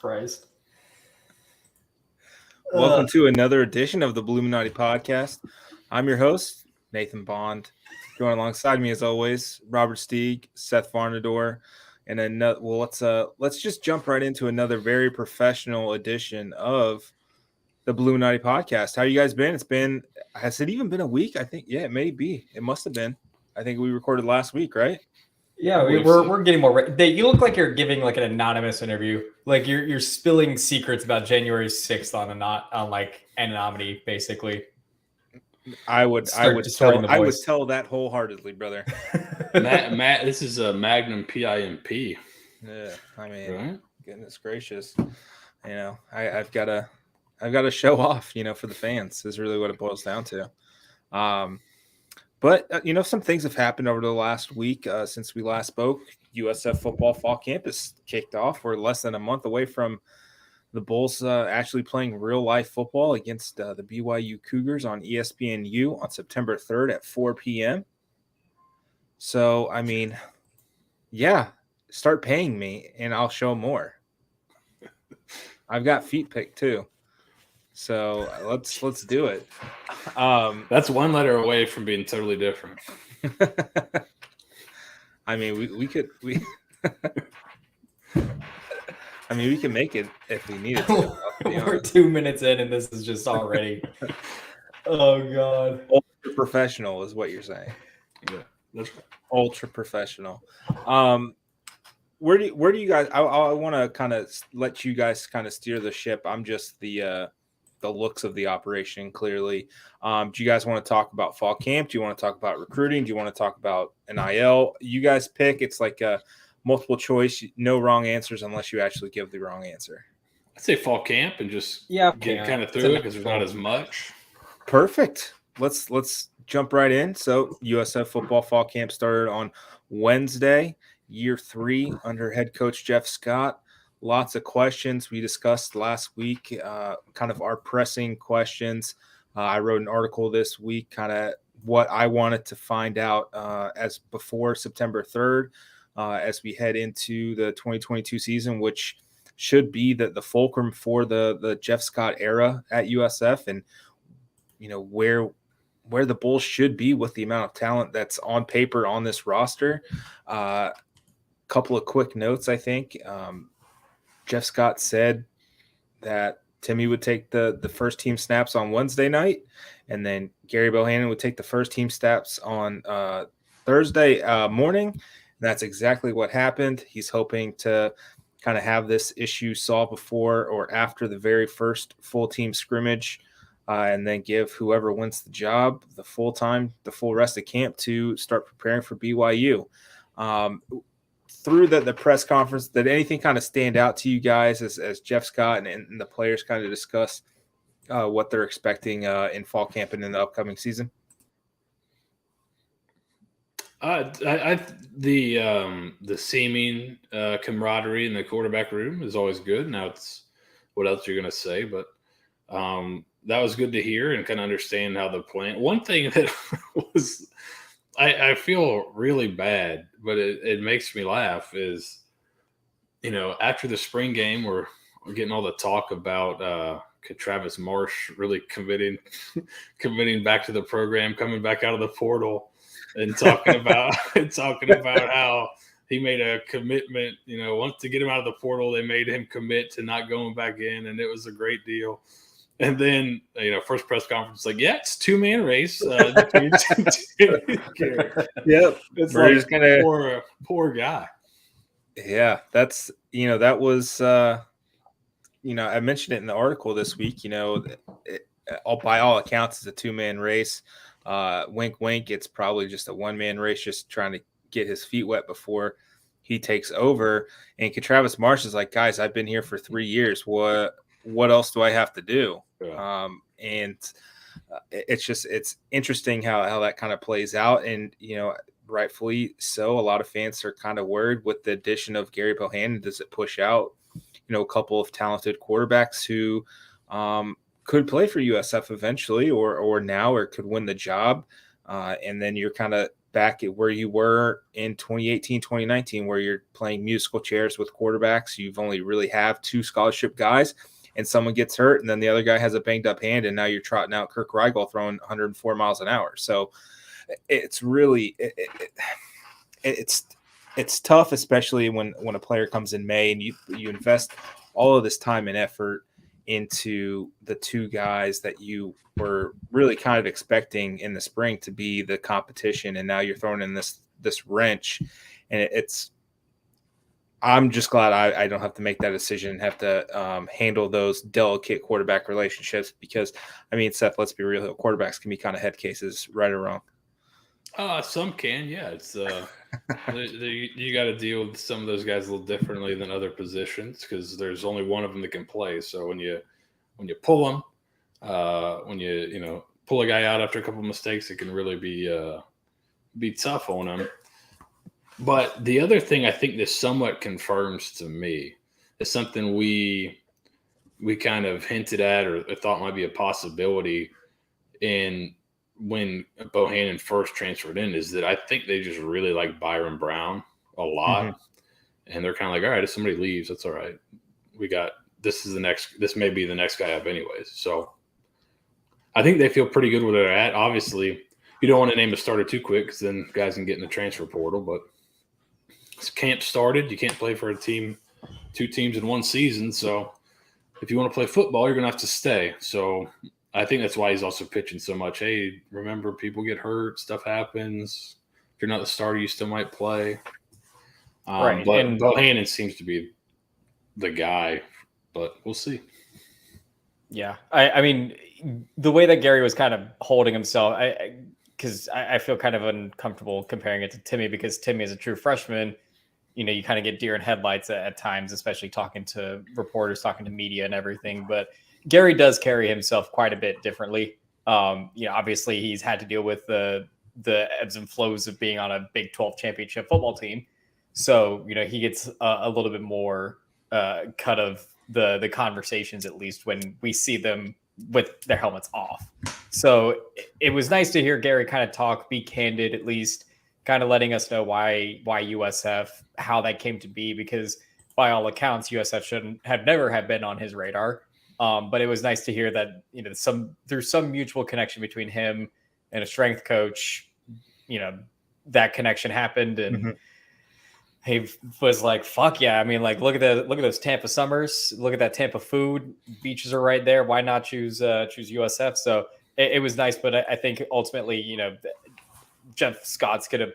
Christ. Welcome to another edition of the Bulluminati podcast. I'm your host, Nathan Bond. Joined alongside me, as always, Robert Steeg, Seth Varnadore, and let's just jump right into another very professional edition of the Bulluminati podcast. How you guys been? Has it even been a week? I think, yeah, it may be. It must have been. I think we recorded last week, right? Yeah, we're getting more. You look like you're giving like an anonymous interview, like you're spilling secrets about January 6th on like anonymity, basically. I would tell that wholeheartedly, brother. Matt, this is a Magnum PIMP. Yeah, I mean, right? Goodness gracious, I've got to show off, for the fans is really what it boils down to. But some things have happened over the last week since we last spoke. USF football fall camp is kicked off. We're less than a month away from the Bulls actually playing real-life football against the BYU Cougars on ESPNU on September 3rd at 4 p.m. So, I mean, yeah, start paying me, and I'll show more. I've got feet picked, too. So, let's do it. That's one letter away from being totally different. I mean, we could make it if we needed to. We're 2 minutes in, and this is just already. Oh God! Ultra professional is what you're saying. Yeah, that's right. Ultra professional. Where do you guys? I want to kind of let you guys kind of steer the ship. I'm just the looks of the operation. Clearly, do you guys want to talk about fall camp? Do you want to talk about recruiting? Do you want to talk about NIL? You guys pick. It's like a multiple choice, no wrong answers unless you actually give the wrong answer. I'd say fall camp and just get kind of through it because there's not as much. Perfect. Let's jump right in. So USF football fall camp started on Wednesday, year 3 under head coach Jeff Scott. Lots of questions we discussed last week, kind of our pressing questions. I wrote an article this week, kind of what I wanted to find out as before September 3rd. As we head into the 2022 season, which should be the fulcrum for the Jeff Scott era at USF, and where the Bulls should be with the amount of talent that's on paper on this roster. Couple of quick notes, I think. Jeff Scott said that Timmy would take the first team snaps on Wednesday night, and then Gary Bohannon would take the first team snaps on Thursday morning. That's exactly what happened. He's hoping to kind of have this issue solved before or after the very first full team scrimmage, and then give whoever wins the job the full rest of camp to start preparing for BYU. Through the press conference, did anything kind of stand out to you guys as Jeff Scott and the players kind of discuss what they're expecting in fall camp and in the upcoming season? The seeming camaraderie in the quarterback room is always good. Now it's what else you're going to say, but that was good to hear and kind of understand how the plan. One thing that was, I feel really bad, but it makes me laugh is, after the spring game, we're getting all the talk about Travis Marsh really committing back to the program, coming back out of the portal. And talking about how he made a commitment, once to get him out of the portal, they made him commit to not going back in, and it was a great deal. And then, first press conference, like, yeah, it's 2-man race. Yep, it's like poor guy. Yeah, that's that was I mentioned it in the article this week. By all accounts, it's a 2-man race. Wink, wink. It's probably just a 1-man race, just trying to get his feet wet before he takes over. And Travis Marsh is like, guys, I've been here for 3 years. What else do I have to do? Yeah. It's interesting how that kind of plays out. And, rightfully so. A lot of fans are kind of worried with the addition of Gary Bohannon. Does it push out, a couple of talented quarterbacks who, could play for USF eventually or now, or could win the job. And then you're kind of back at where you were in 2018, 2019, where you're playing musical chairs with quarterbacks. You've only really have 2 scholarship guys, and someone gets hurt, and then the other guy has a banged up hand, and now you're trotting out Kirk Rigel throwing 104 miles an hour. So it's really it's tough, especially when a player comes in May and you invest all of this time and effort into the 2 guys that you were really kind of expecting in the spring to be the competition, and now you're throwing in this wrench, and I'm just glad I don't have to make that decision and have to handle those delicate quarterback relationships, because, I mean, Seth, let's be real, quarterbacks can be kind of head cases, right or wrong. Some can, yeah. It's you got to deal with some of those guys a little differently than other positions, because there's only one of them that can play. So when you pull them, when you pull a guy out after a couple of mistakes, it can really be tough on him. But the other thing I think this somewhat confirms to me is something we kind of hinted at or thought might be a possibility when Bohannon first transferred in, is that I think they just really like Byron Brown a lot. Mm-hmm. And they're kind of like, all right, if somebody leaves, that's all right. This may be the next guy up anyways. So I think they feel pretty good where they're at. Obviously, you don't want to name a starter too quick, because then guys can get in the transfer portal. But camp started. You can't play for a team, 2 teams in one season. So if you want to play football, you're going to have to stay. So I think that's why he's also pitching so much. Hey, remember, people get hurt. Stuff happens. If you're not the starter, you still might play. Right. But and Bohannon seems to be the guy, but we'll see. Yeah. I mean, the way that Gary was kind of holding himself, because I feel kind of uncomfortable comparing it to Timmy, because Timmy is a true freshman. You kind of get deer in headlights at times, especially talking to reporters, talking to media and everything. But Gary does carry himself quite a bit differently. Obviously he's had to deal with the ebbs and flows of being on a Big 12 championship football team. So, he gets a little bit more cut of the conversations, at least when we see them with their helmets off. So it was nice to hear Gary kind of talk, be candid, at least kind of letting us know why USF, how that came to be, because by all accounts, USF never have been on his radar. But it was nice to hear that, there's some mutual connection between him and a strength coach, that connection happened. And mm-hmm. He was like, fuck yeah. I mean, like, look at those Tampa summers, look at that Tampa food, beaches are right there. Why not choose USF? So it was nice. But I think ultimately, Jeff Scott's going to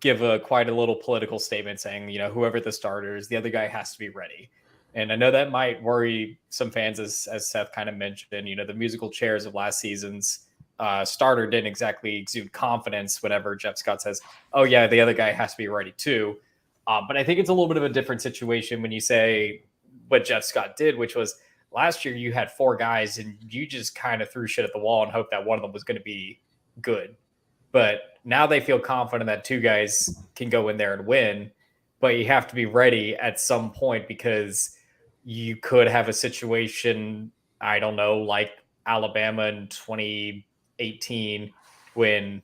give quite a little political statement saying, whoever the starter is, the other guy has to be ready. And I know that might worry some fans, as Seth kind of mentioned. The musical chairs of last season's starter didn't exactly exude confidence whenever Jeff Scott says, oh, yeah, the other guy has to be ready too. But I think it's a little bit of a different situation when you say what Jeff Scott did, which was last year you had 4 guys and you just kind of threw shit at the wall and hoped that one of them was going to be good. But now they feel confident that 2 guys can go in there and win. But you have to be ready at some point, because you could have a situation, I don't know, like Alabama in 2018, when,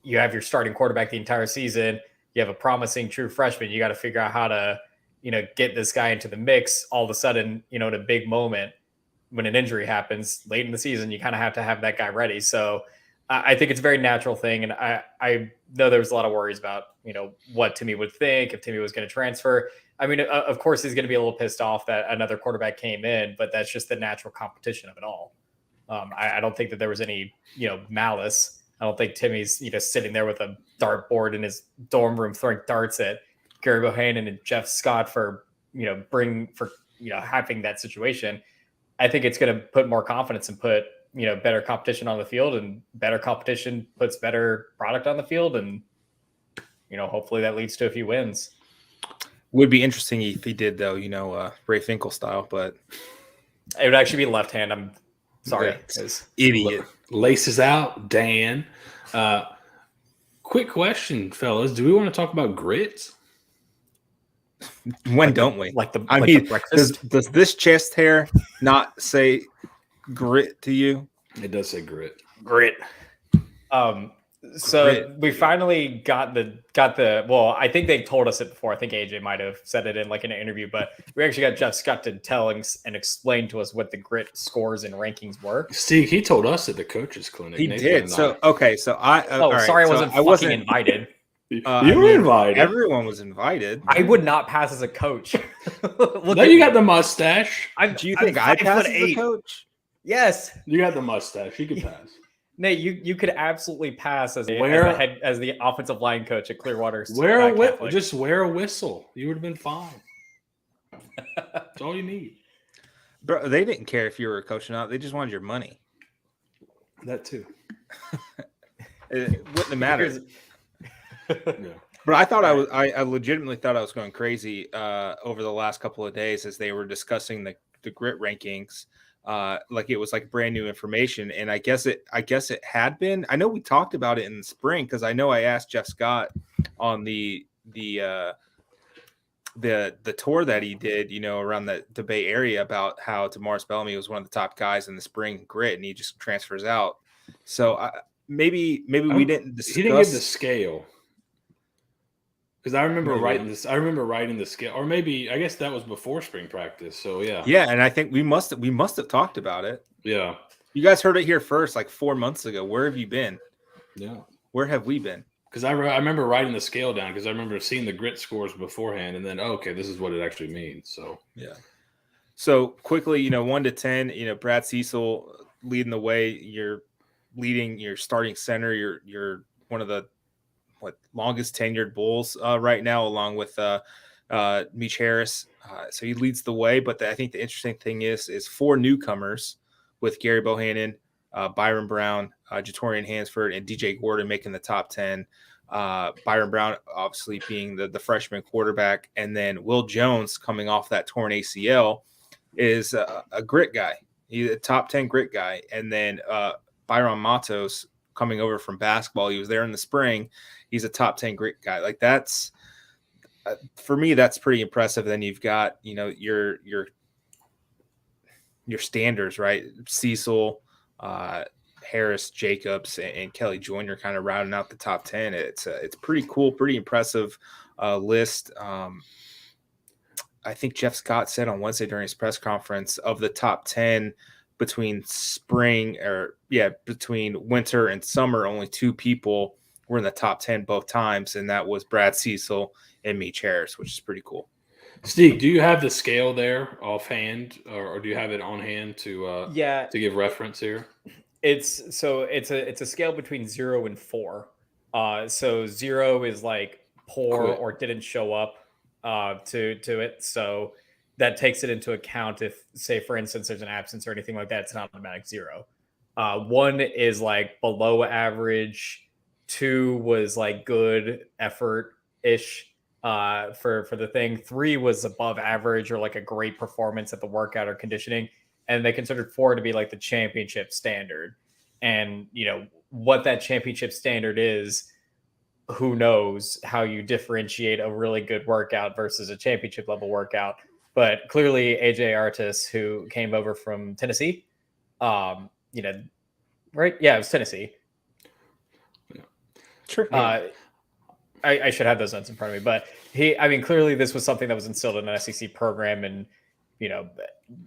you have your starting quarterback the entire season. You have a promising true freshman. You got to figure out how to, get this guy into the mix. All of a sudden, in a big moment when an injury happens late in the season, you kind of have to have that guy ready. So I think it's a very natural thing. And I know there was a lot of worries about, what Timmy would think if Timmy was going to transfer. I mean, of course, he's going to be a little pissed off that another quarterback came in, but that's just the natural competition of it all. I don't think that there was any, malice. I don't think Timmy's, sitting there with a dartboard in his dorm room throwing darts at Gary Bohannon and Jeff Scott for having that situation. I think it's going to put more confidence and put, better competition on the field, and better competition puts better product on the field. And, hopefully that leads to a few wins. Would be interesting if he did, though, Ray Finkel style, but it would actually be left hand. I'm sorry. Idiot. Laces out, Dan. Quick question, fellas. Do we want to talk about grits? When don't we? The breakfast? Does this chest hair not say grit to you? It does say grit. Grit. So Grit. we finally got the well, I think they told us it before. I think AJ might have said it in like an interview, but we actually got Jeff Scott to tell and explain to us what the grit scores and rankings were. Steve, he told us at the coaches clinic. He Nathan did. and So okay, so I Oh, all right, sorry, so I wasn't invited. you I were mean, invited. Everyone was invited. I would not pass as a coach. Look No, at you me. got the mustache. Do you think I passed as a coach? Yes. You got the mustache. You could pass. Nate, you could absolutely pass as the offensive line coach at Clearwater. Wear a Catholic. just wear a whistle. You would have been fine. That's all you need. Bro, they didn't care if you were a coach or not. They just wanted your money. That too. It wouldn't have mattered. Yeah. But I thought I legitimately thought I was going crazy over the last couple of days as they were discussing the grit rankings. Like it was like brand new information, and I guess it had been. I know we talked about it in the spring because I know I asked Jeff Scott on the tour that he did, around the Bay Area about how Damaris Bellamy was one of the top guys in the spring grit, and he just transfers out. So maybe we didn't discuss. He didn't give the scale. Because I remember writing this. I remember writing the scale, or maybe I guess that was before spring practice. So yeah. Yeah, and I think we must have talked about it. Yeah. You guys heard it here first, like 4 months ago. Where have you been? Yeah. Where have we been? Because I remember writing the scale down because I remember seeing the grit scores beforehand, and then okay, this is what it actually means. So yeah. So quickly, 1 to 10, Brad Cecil leading the way. You're leading your starting center. You're one of the longest tenured Bulls right now, along with Meach Harris. So he leads the way. But I think the interesting thing is 4 newcomers with Gary Bohannon, Byron Brown, Jatorian Hansford, and DJ Gordon making the top 10. Byron Brown obviously being the freshman quarterback, and then Will Jones coming off that torn ACL is a grit guy. He's a top 10 grit guy. And then Byron Matos coming over from basketball. He was there in the spring. He's a top 10 grit guy. Like that's for me, that's pretty impressive. Then you've got, your standards, right? Cecil, Harris, Jacobs, and Kelly Joyner kind of rounding out the top 10. It's pretty cool, pretty impressive list. I think Jeff Scott said on Wednesday during his press conference, of the top 10 between winter and summer, only 2 people were in the top 10 both times, and that was Brad Cecil and Meach Harris, which is pretty cool. Steve, do you have the scale there offhand, or do you have it on hand to give reference here? It's a scale between 0 and 4. So 0 is like poor or didn't show up to it. So that takes it into account if, say, for instance, there's an absence or anything like that. It's an automatic 0. 1 is like below average. 2 was like good effort-ish for the thing. 3 was above average or like a great performance at the workout or conditioning. And they considered 4 to be like the championship standard. And, what that championship standard is, who knows how you differentiate a really good workout versus a championship level workout. But clearly AJ Artis, who came over from Tennessee, right? Yeah, it was Tennessee. Yeah. Sure. I should have those notes in front of me, but clearly this was something that was instilled in an SEC program, and,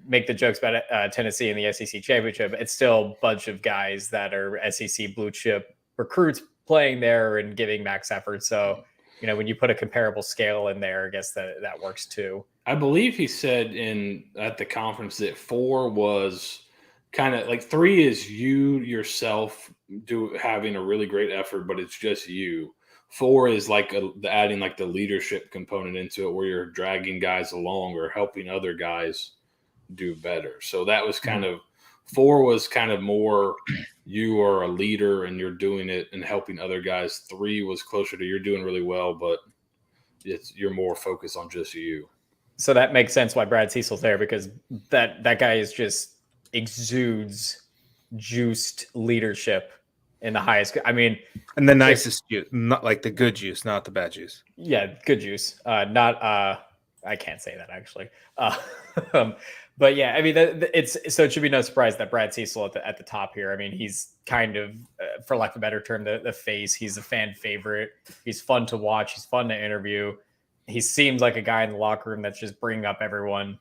make the jokes about Tennessee and the SEC championship. It's still a bunch of guys that are SEC blue chip recruits playing there and giving max effort. So, when you put a comparable scale in there, I guess that works too. I believe he said at the conference that 4 was kind of like 3 is you yourself having a really great effort, but it's just you. 4 is like adding like the leadership component into it, where you're dragging guys along or helping other guys do better. So that was kind of 4 was kind of more you are a leader and you're doing it and helping other guys. 3 was closer to you're doing really well, but you're more focused on just you. So that makes sense why Brad Cecil's there, because that guy is just exudes juiced leadership in the highest. And the nicest juice, not like the good juice, not the bad juice. Yeah, good juice. I can't say that actually. But yeah, I mean, it should be no surprise that Brad Cecil at the top here. I mean, he's kind of, for lack of a better term, the face. He's a fan favorite. He's fun to watch. He's fun to interview. He seems like a guy in the locker room that's just bringing up everyone,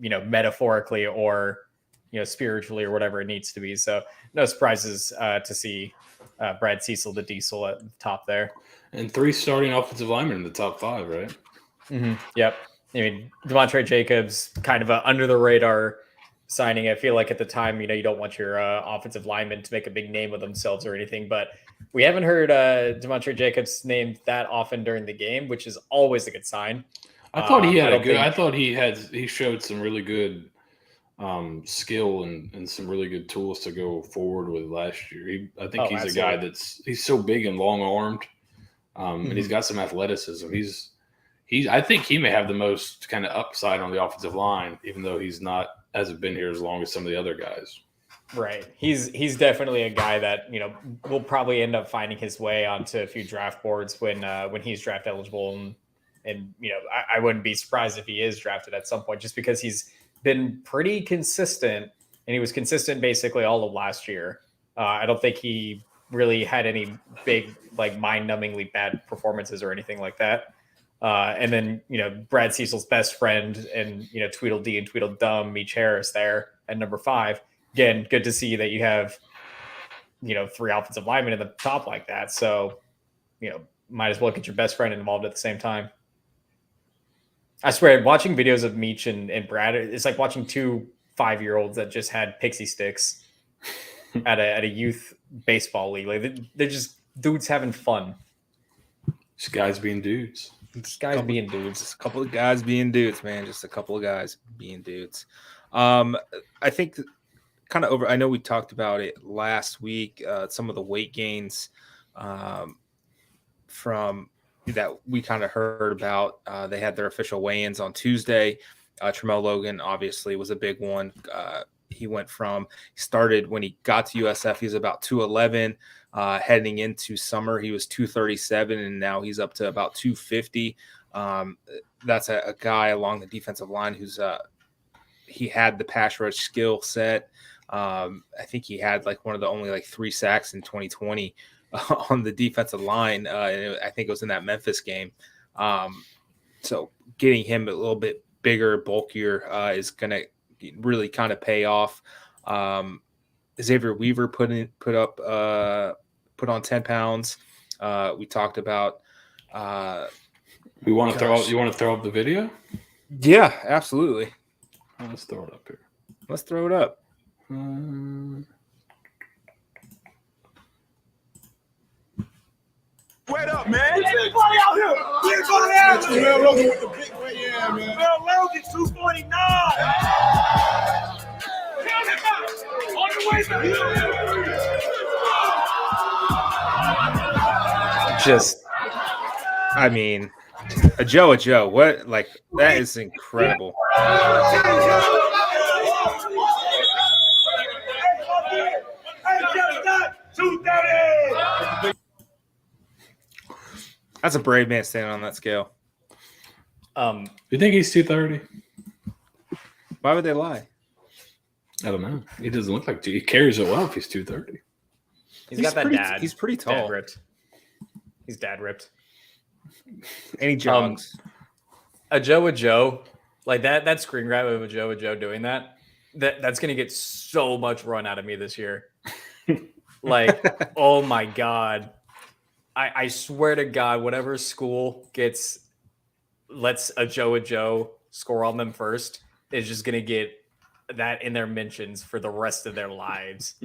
metaphorically or spiritually or whatever it needs to be. So no surprises to see Brad Cecil, the Diesel, at the top there. And 3 starting offensive linemen in the top 5, right? Mm-hmm. Yep. I mean, Demontre Jacobs, kind of a under the radar signing. I feel like at the time, you don't want your offensive linemen to make a big name of themselves or anything, but we haven't heard Demontre Jacobs named that often during the game, which is always a good sign. I thought he had I thought he showed some really good skill and some really good tools to go forward with last year. I think he's a guy he's so big and long armed, and he's got some athleticism. I think he may have the most kind of upside on the offensive line, even though hasn't been here as long as some of the other guys. Right. He's definitely a guy that, will probably end up finding his way onto a few draft boards when he's draft eligible. And I wouldn't be surprised if he is drafted at some point, just because he's been pretty consistent, and he was consistent basically all of last year. I don't think he really had any big, like, mind-numbingly bad performances or anything like that. And then, Brad Cecil's best friend and, Tweedledee and Tweedledum, Meech Harris there at number 5. Again, good to see that you have, 3 offensive linemen in the top like that. So, might as well get your best friend involved at the same time. I swear, watching videos of Meech and Brad, it's like watching 2 5-year-olds that just had pixie sticks at a youth baseball league. Like, they're just dudes having fun. Just guys being dudes. Just guys being dudes. Just a couple of guys being dudes, man. Just a couple of guys being dudes. I think kind of I know we talked about it last week. Some of the weight gains from that we kind of heard about. They had their official weigh-ins on Tuesday. Tramel Logan obviously was a big one. He started when he got to USF, he was about 211. Heading into summer, he was 237, and now he's up to about 250. That's a guy along the defensive line who's he had the pass rush skill set. I think he had one of the only 3 sacks in 2020 on the defensive line. And I think it was in that Memphis game. So getting him a little bit bigger, bulkier is going to really kind of pay off. Xavier Weaver put on 10 pounds. We talked about. You want to throw up the video? Yeah, absolutely. Let's throw it up here. Let's throw it up. Wait up, man. Everybody out here. Everybody out here. Mel Logan with the big weight. Yeah, man. Mel Logan, 249. Count him out. On the way back. I mean, a Joe. What? That is incredible. That's a brave man standing on that scale. You think he's 230? Why would they lie? I don't know. He doesn't look like he carries it well if he's 230. He's got that dad. He's pretty tall. Dad ripped. He's dad ripped. And he jogs. A Joe, like that screen grab of a Joe doing that's going to get so much run out of me this year. Oh my God. I swear to God, whatever school lets a Joe score on them first is just going to get that in their mentions for the rest of their lives.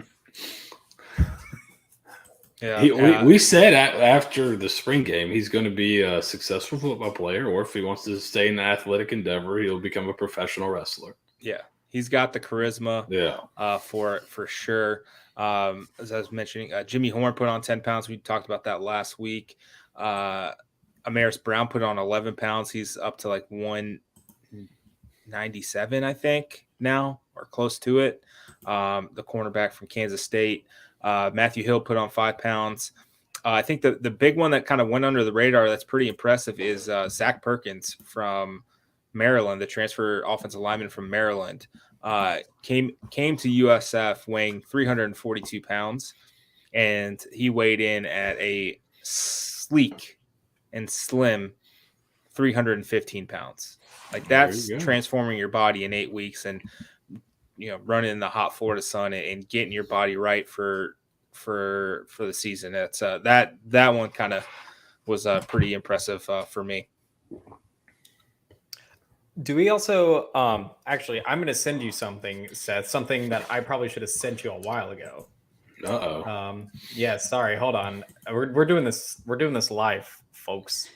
Yeah, we said after the spring game he's going to be a successful football player, or if he wants to stay in the athletic endeavor, he'll become a professional wrestler. Yeah, he's got the charisma. Yeah, for sure. As I was mentioning, Jimmy Horn put on 10 pounds. We talked about that last week. Amaris Brown put on 11 pounds. He's up to 197, I think, now, or close to it. The cornerback from Kansas State. Matthew Hill put on 5 pounds. I think the big one that kind of went under the radar that's pretty impressive is Zach Perkins from Maryland, the transfer offensive lineman from Maryland, came to USF weighing 342 pounds, and he weighed in at a sleek and slim 315 pounds. Like, that's transforming your body in 8 weeks, and running in the hot Florida sun and getting your body right for the season. That's that one kind of was pretty impressive for me. Do we also actually, I'm going to send you something, Seth, something that I probably should have sent you a while ago. Yeah, sorry, hold on. We're doing this live, folks.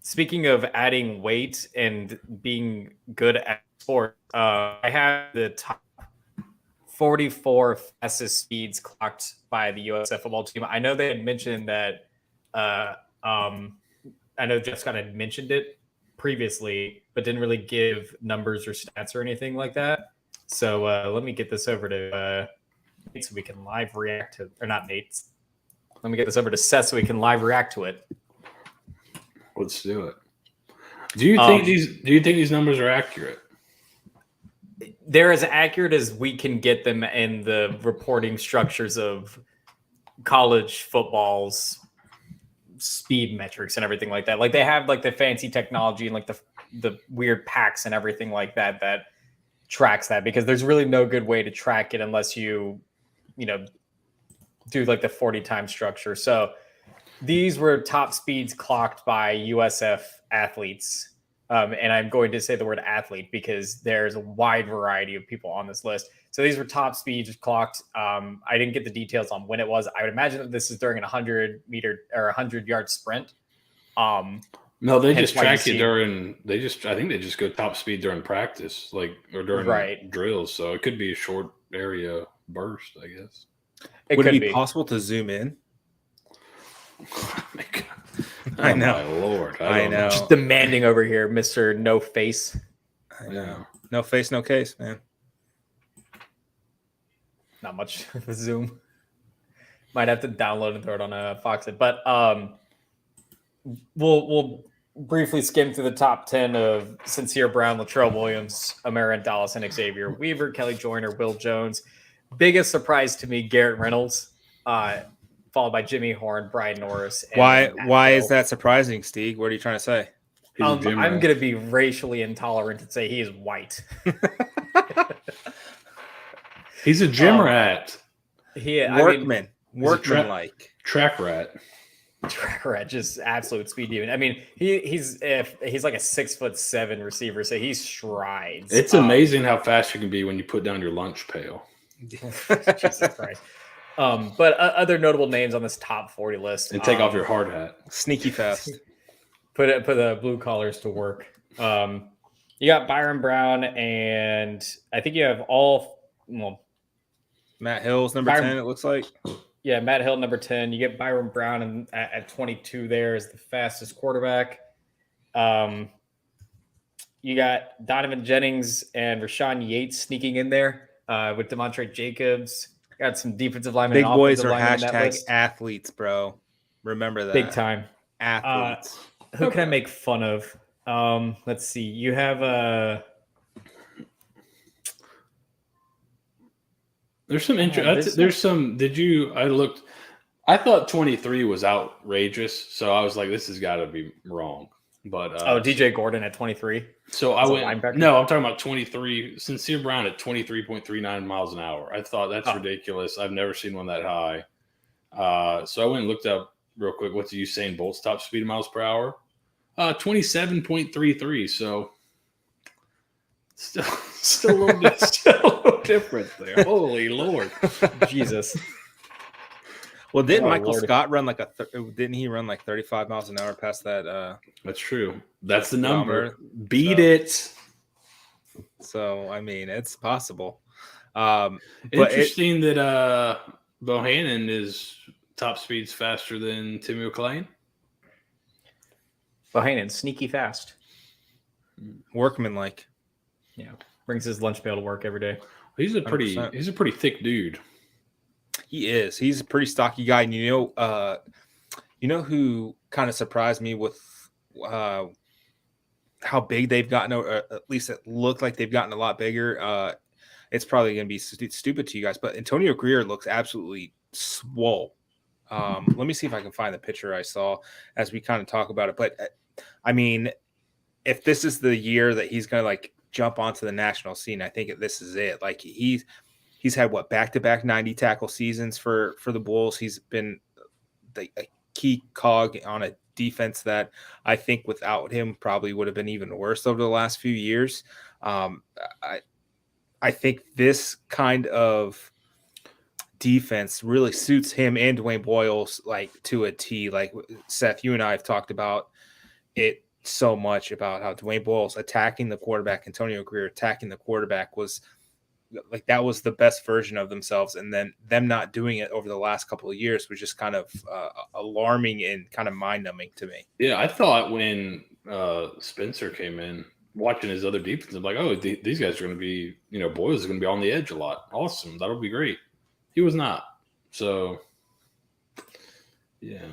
Speaking of adding weight and being good at sport, I have the top 44 fastest speeds clocked by the USF football team. I know they had mentioned that. I know Jeff Scott had mentioned it previously, but didn't really give numbers or stats or anything like that. So let me get this over to Nate so we can live react to, or not Nate. Let me get this over to Seth so we can live react to it. Let's do it. Do you think these numbers are accurate? They're as accurate as we can get them in the reporting structures of college football's speed metrics and everything like that. Like, they have like the fancy technology and like the weird packs and everything like that tracks that, because there's really no good way to track it unless you do like the 40 time structure. So these were top speeds clocked by USF athletes. And I'm going to say the word athlete because there's a wide variety of people on this list. So these were top speeds clocked. I didn't get the details on when it was. I would imagine that this is during a 100-meter or 100-yard sprint. No, they just track it during. I think they just go top speed during practice, or during drills. So it could be a short area burst, I guess. Would it be possible to zoom in? Oh my God. I know. My Lord. I know. Just demanding over here, Mr. No Face. I know. No face, no case, man. Not much of a zoom. Might have to download and throw it on a Foxit. But we'll briefly skim through the top 10 of Sincere Brown, Latrell Williams, Amarant Dallas, and Xavier Weaver, Kelly Joyner, Will Jones. Biggest surprise to me, Garrett Reynolds, followed by Jimmy Horn, Brian Norris. And why is that surprising, Steeg? What are you trying to say? I'm going to be racially intolerant and say he is white. He's a gym rat. Workman-like. Track rat. Track rat, just absolute speed demon. I mean, he's like a 6'7" receiver, so he strides. It's amazing how fast you can be when you put down your lunch pail. Jesus Christ. But other notable names on this top 40 list. And take off your hard hat. Sneaky fast. Put the blue collars to work. You got Byron Brown, and I think you have Matt Hill's number 10, it looks like. Yeah, Matt Hill, number 10. You get Byron Brown at 22 there as the fastest quarterback. You got Donovan Jennings and Rashawn Yates sneaking in there with Demontre Jacobs. Got some defensive linemen. Big boys are hashtag athletes, bro. Remember that. Big time. Athletes. Who can I make fun of? Let's see. You have There's some interest. There's some. I thought 23 was outrageous, so I was like, this has got to be wrong. But DJ Gordon at 23. So I went. No, I'm talking about 23. Sincere Brown at 23.39 miles an hour. I thought that's ridiculous. I've never seen one that high. So I went and looked up real quick. What's the Usain Bolt's top speed in miles per hour? 27.33. So still a little different there. Holy Lord, Jesus. Well, didn't Michael Scott run didn't he run like 35 miles an hour past that? That's true. That's the number. Beat it. So, I mean, it's possible. Interesting that Bohannon is top speeds faster than Timmy McClain. Bohannon, sneaky fast. Workman-like. Yeah. Brings his lunch pail to work every day. He's a pretty thick dude. He is. He's a pretty stocky guy. And you know who kind of surprised me with how how big they've gotten, or at least it looked like they've gotten a lot bigger. It's probably going to be stupid to you guys, but Antonio Greer looks absolutely swole. Let me see if I can find the picture I saw as we kind of talk about it. But I mean, if this is the year that he's going to like jump onto the national scene, I think this is it. Like he's had back-to-back 90 tackle seasons for the Bulls. He's been a key cog on a defense that I think without him probably would have been even worse over the last few years. I think this kind of defense really suits him and Dwayne Boyles like to a T. Like Seth, you and I have talked about it so much about how Dwayne Boyles attacking the quarterback, Antonio Greer attacking the quarterback was like that was the best version of themselves, and then them not doing it over the last couple of years was just kind of alarming and kind of mind-numbing to me. Yeah, I thought when Spencer came in, watching his other defense, I'm like, oh, these guys are going to be, Boyles is going to be on the edge a lot. Awesome, that'll be great. He was not. So, yeah.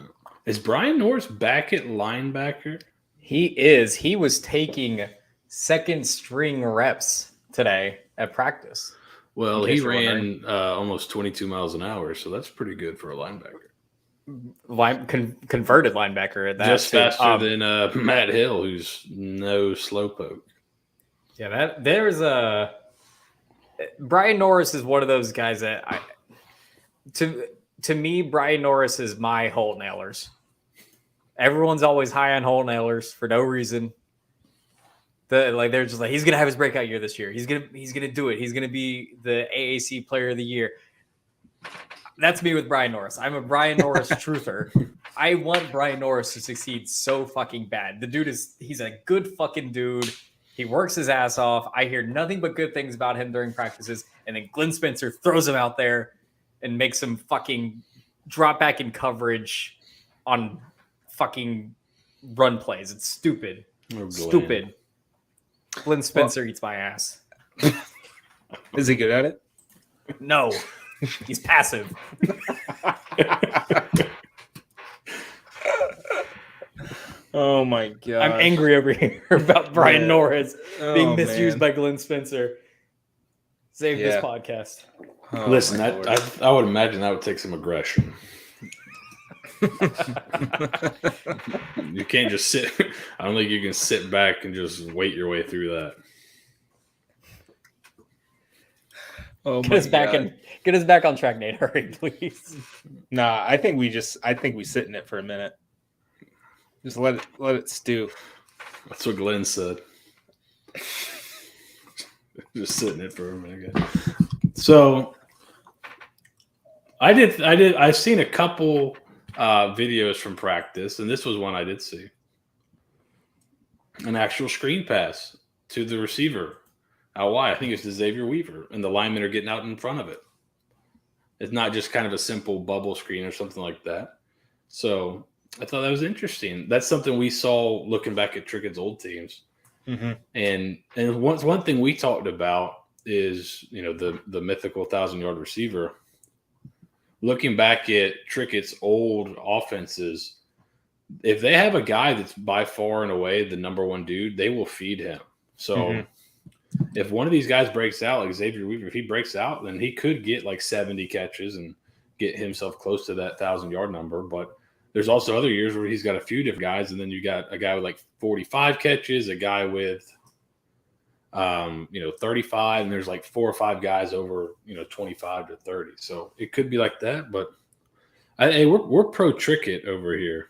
Is Brian Norris back at linebacker? He is. He was taking second string reps today at practice. Well, he ran almost 22 miles an hour, so that's pretty good for a linebacker. Converted linebacker at that. Just faster than Matt Hill, who's no slowpoke. Yeah, there's Brian Norris is one of those guys that to me, Brian Norris is my hole nailers. Everyone's always high on hole nailers for no reason. They're just like, he's gonna have his breakout year this year. He's gonna do it. He's gonna be the AAC Player of the Year. That's me with Brian Norris. I'm a Brian Norris truther. I want Brian Norris to succeed so fucking bad. The dude he's a good fucking dude. He works his ass off. I hear nothing but good things about him during practices, and then Glenn Spencer throws him out there and makes him fucking drop back in coverage on fucking run plays. It's stupid. Stupid. Glenn Spencer eats my ass. Is he good at it? No. He's passive. Oh my god! I'm angry over here about Brian Norris being misused by Glenn Spencer. Save this podcast. Oh, listen, I would imagine that would take some aggression. You can't just sit. I don't think you can sit back and just wait your way through that. Oh get us back on track, Nate. Hurry, please. Nah, I think we sit in it for a minute. Just let it stew. That's what Glenn said. Just sitting it for a minute. So I've seen a couple videos from practice, and this was one I did see. An actual screen pass to the receiver. Out wide. I think it's to Xavier Weaver, and the linemen are getting out in front of it. It's not just kind of a simple bubble screen or something like that. So I thought that was interesting. That's something we saw looking back at Trickett's old teams. Mm-hmm. And one thing we talked about is, the mythical 1,000-yard receiver. Looking back at Trickett's old offenses, if they have a guy that's by far and away the number one dude, they will feed him. So if one of these guys breaks out, like Xavier Weaver, if he breaks out, then he could get like 70 catches and get himself close to that 1,000-yard number. But there's also other years where he's got a few different guys, and then you got a guy with like 45 catches, a guy with 35, and there's like 4 or 5 guys over 25 to 30. So it could be like that. But we're pro Trickett over here.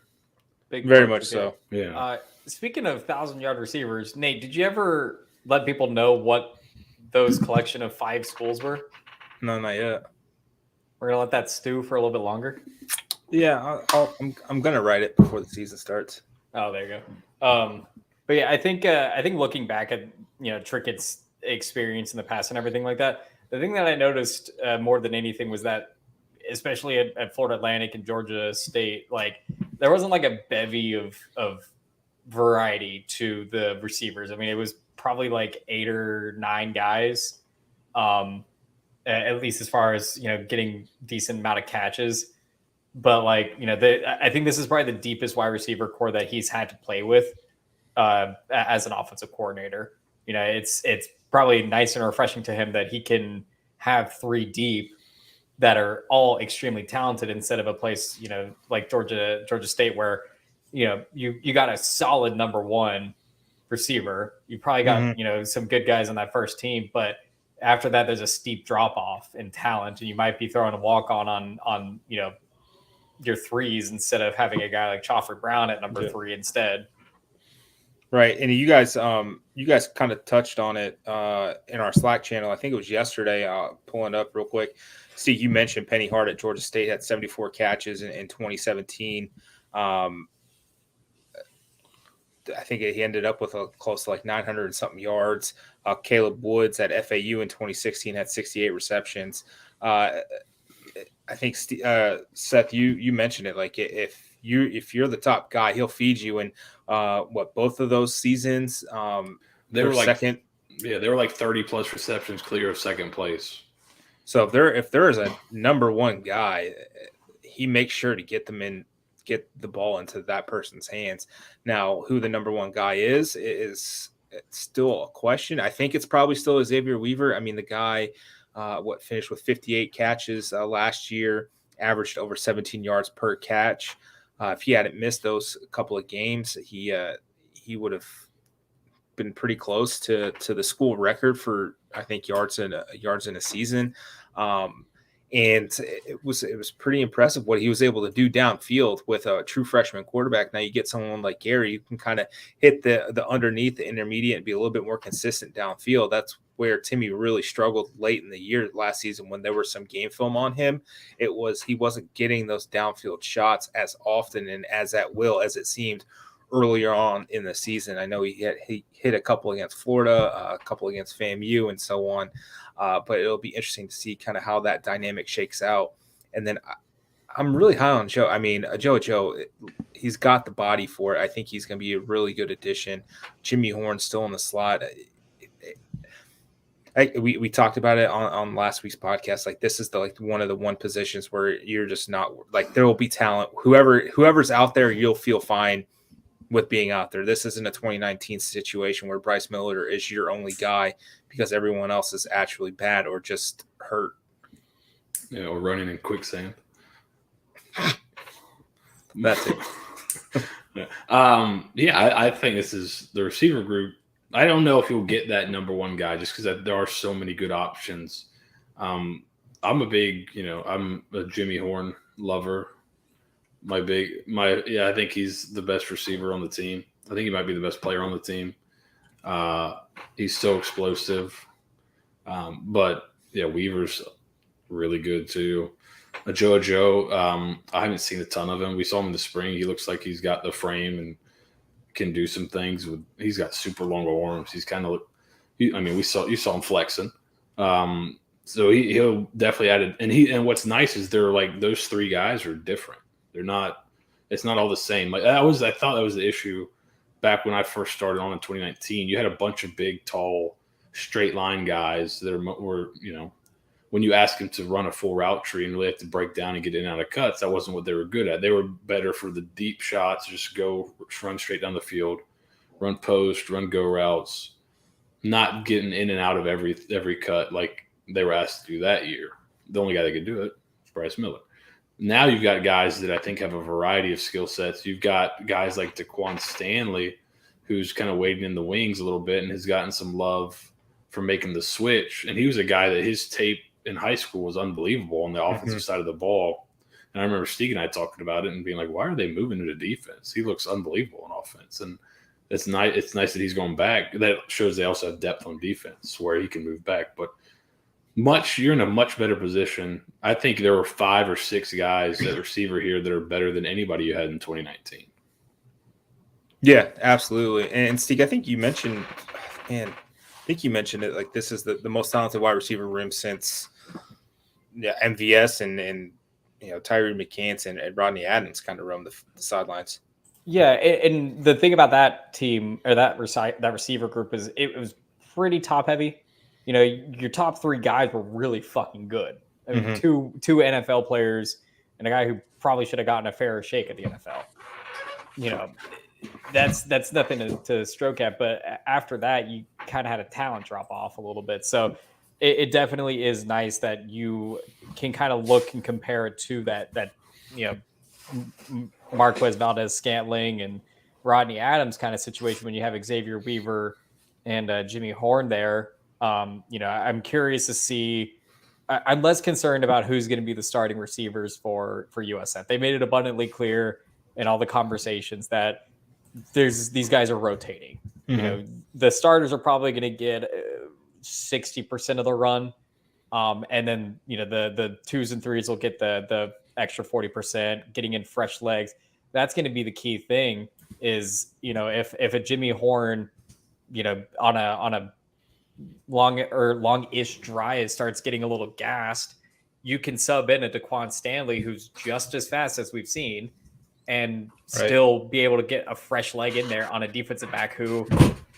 Very much so. Yeah. Speaking of 1,000-yard receivers, Nate, did you ever let people know what those collection of 5 schools were? No, not yet. We're gonna let that stew for a little bit longer. Yeah, I'm gonna write it before the season starts. Oh, there you go. But yeah, I think looking back at Trickett's experience in the past and everything like that, the thing that I noticed more than anything was that, especially at Florida Atlantic and Georgia State, like there wasn't like a bevy of variety to the receivers. I mean, it was probably like 8 or 9 guys, at least as far as getting decent amount of catches. But like I think this is probably the deepest wide receiver core that he's had to play with. as an offensive coordinator. You know, it's probably nice and refreshing to him that he can have 3 deep that are all extremely talented instead of a place, you know, like Georgia State, where, you know, you got a solid number 1 receiver. You probably got, you know, some good guys on that first team, but after that, there's a steep drop off in talent, and you might be throwing a walk on, you know, your 3s instead of having a guy like Chauffeur Brown at number 3 instead. Right. And you guys kind of touched on it in our Slack channel. I think it was yesterday, pulling up real quick. Steve, you mentioned Penny Hart at Georgia State had 74 catches in 2017. I think he ended up with close to like 900 and something yards. Caleb Woods at FAU in 2016 had 68 receptions. I think Seth, you mentioned it. Like if you're the top guy, he'll feed you. And both of those seasons, they were like second. Yeah, they were like 30 plus receptions clear of second place. So if there is a number 1 guy, he makes sure to get the ball into that person's hands. Now, who the number 1 guy is still a question. I think it's probably still Xavier Weaver. I mean, the guy, finished with 58 catches last year, averaged over 17 yards per catch. If he hadn't missed those couple of games, he would have been pretty close to the school record for, I think, yards in a season. And it was pretty impressive what he was able to do downfield with a true freshman quarterback. Now you get someone like Gary, you can kind of hit the underneath, the intermediate, and be a little bit more consistent downfield. That's where Timmy really struggled late in the year last season when there was some game film on him. He wasn't getting those downfield shots as often and as at will as it seemed earlier on in the season. I know he hit a couple against Florida, a couple against FAMU, and so on. But it'll be interesting to see kind of how that dynamic shakes out. And then I'm really high on Joe. I mean, Joe, he's got the body for it. I think he's going to be a really good addition. Jimmy Horn's still in the slot. We talked about it on last week's podcast. Like, this is one of the one positions where you're just not like, there will be talent. Whoever's out there, you'll feel fine with being out there. This isn't a 2019 situation where Bryce Miller is your only guy because everyone else is actually bad or just hurt. Yeah, or running in quicksand. That's it. I think this is the receiver group. I don't know if you'll get that number 1 guy just because there are so many good options. I'm a Jimmy Horn lover. I think he's the best receiver on the team. I think he might be the best player on the team. He's so explosive. But yeah, Weaver's really good too. Joe, I haven't seen a ton of him. We saw him in the spring. He looks like he's got the frame and can do some things. He's got super long arms. He's kind of, you saw him flexing. So he'll definitely add it. And what's nice is they're like, those 3 guys are different. It's not all the same. Like I thought that was the issue back when I first started on in 2019. You had a bunch of big, tall, straight line guys that were, when you ask them to run a full route tree and really have to break down and get in and out of cuts, that wasn't what they were good at. They were better for the deep shots, just run straight down the field, run post, run go routes, not getting in and out of every cut like they were asked to do that year. The only guy that could do it was Bryce Miller. Now you've got guys that I think have a variety of skill sets. You've got guys like Daquan Stanley, who's kind of waiting in the wings a little bit and has gotten some love for making the switch. And he was a guy that his tape in high school was unbelievable on the offensive side of the ball. And I remember Steeg and I talking about it and being like, why are they moving to the defense? He looks unbelievable on offense. And it's nice that he's going back. That shows they also have depth on defense where he can move back. But you're in a much better position. I think there were 5 or 6 guys at receiver here that are better than anybody you had in 2019. Yeah, absolutely. And Steve, I think you mentioned it. Like, this is the most talented wide receiver room since MVS and Tyree McCants and Rodney Adams kind of roamed the sidelines. Yeah, and the thing about that team or that receiver group is it was pretty top heavy. Your top 3 guys were really fucking good. I mean, two NFL players and a guy who probably should have gotten a fairer shake at the NFL. that's nothing to stroke at. But after that, you kind of had a talent drop off a little bit. So it definitely is nice that you can kind of look and compare it to that Marquez Valdez-Scantling and Rodney Adams kind of situation when you have Xavier Weaver and Jimmy Horn there. I'm curious to see. I'm less concerned about who's going to be the starting receivers for USF. They made it abundantly clear in all the conversations that these guys are rotating. Mm-hmm. The starters are probably going to get 60% of the run, and then the 2s and 3s will get the extra 40%, getting in fresh legs. That's going to be the key thing. Is if a Jimmy Horn, on a longish drive starts getting a little gassed, you can sub in a Daquan Stanley who's just as fast as we've seen, and still be able to get a fresh leg in there on a defensive back who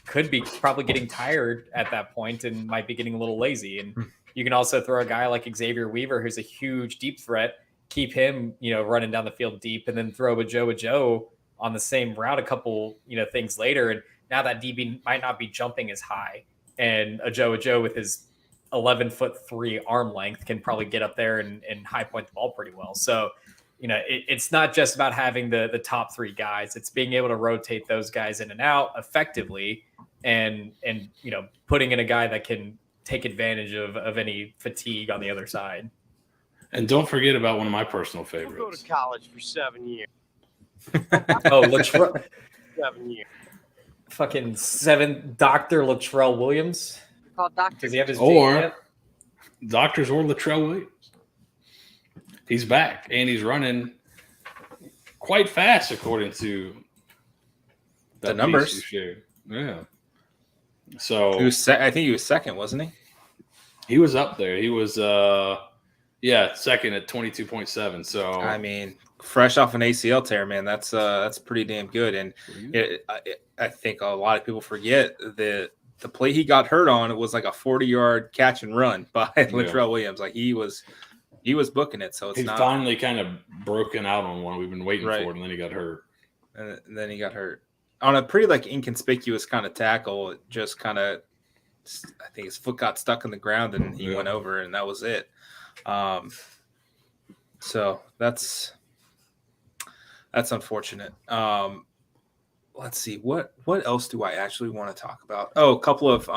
could be probably getting tired at that point and might be getting a little lazy. And you can also throw a guy like Xavier Weaver, who's a huge deep threat, keep him, running down the field deep, and then throw a Joe on the same route a couple, things later. And now that DB might not be jumping as high, and a Joe with his 11'3" arm length can probably get up there and high point the ball pretty well. So, it's not just about having the top 3 guys. It's being able to rotate those guys in and out effectively, and putting in a guy that can take advantage of any fatigue on the other side. And don't forget about one of my personal favorites. Go to college for 7 years. Latrell, 7 years. fucking 7, Dr. Latrell Williams. Called Doctor. Does he have his Or Doctors or Latrell Williams? He's back and he's running quite fast according to the numbers. Yeah. So I think he was second, wasn't he? He was up there. He was second at 22.7. So I mean, fresh off an ACL tear, man, that's pretty damn good. And I think a lot of people forget that the play he got hurt on, it was like a 40-yard catch and run by Latrell Williams. Like he was booking it. So he's finally kind of broken out on one we've been waiting for, and then he got hurt. And then he got hurt on a pretty inconspicuous kind of tackle. It just kind of, I think his foot got stuck in the ground and he went over, and that was it. So that's unfortunate. Let's see, what else do I actually want to talk about? Oh, a couple of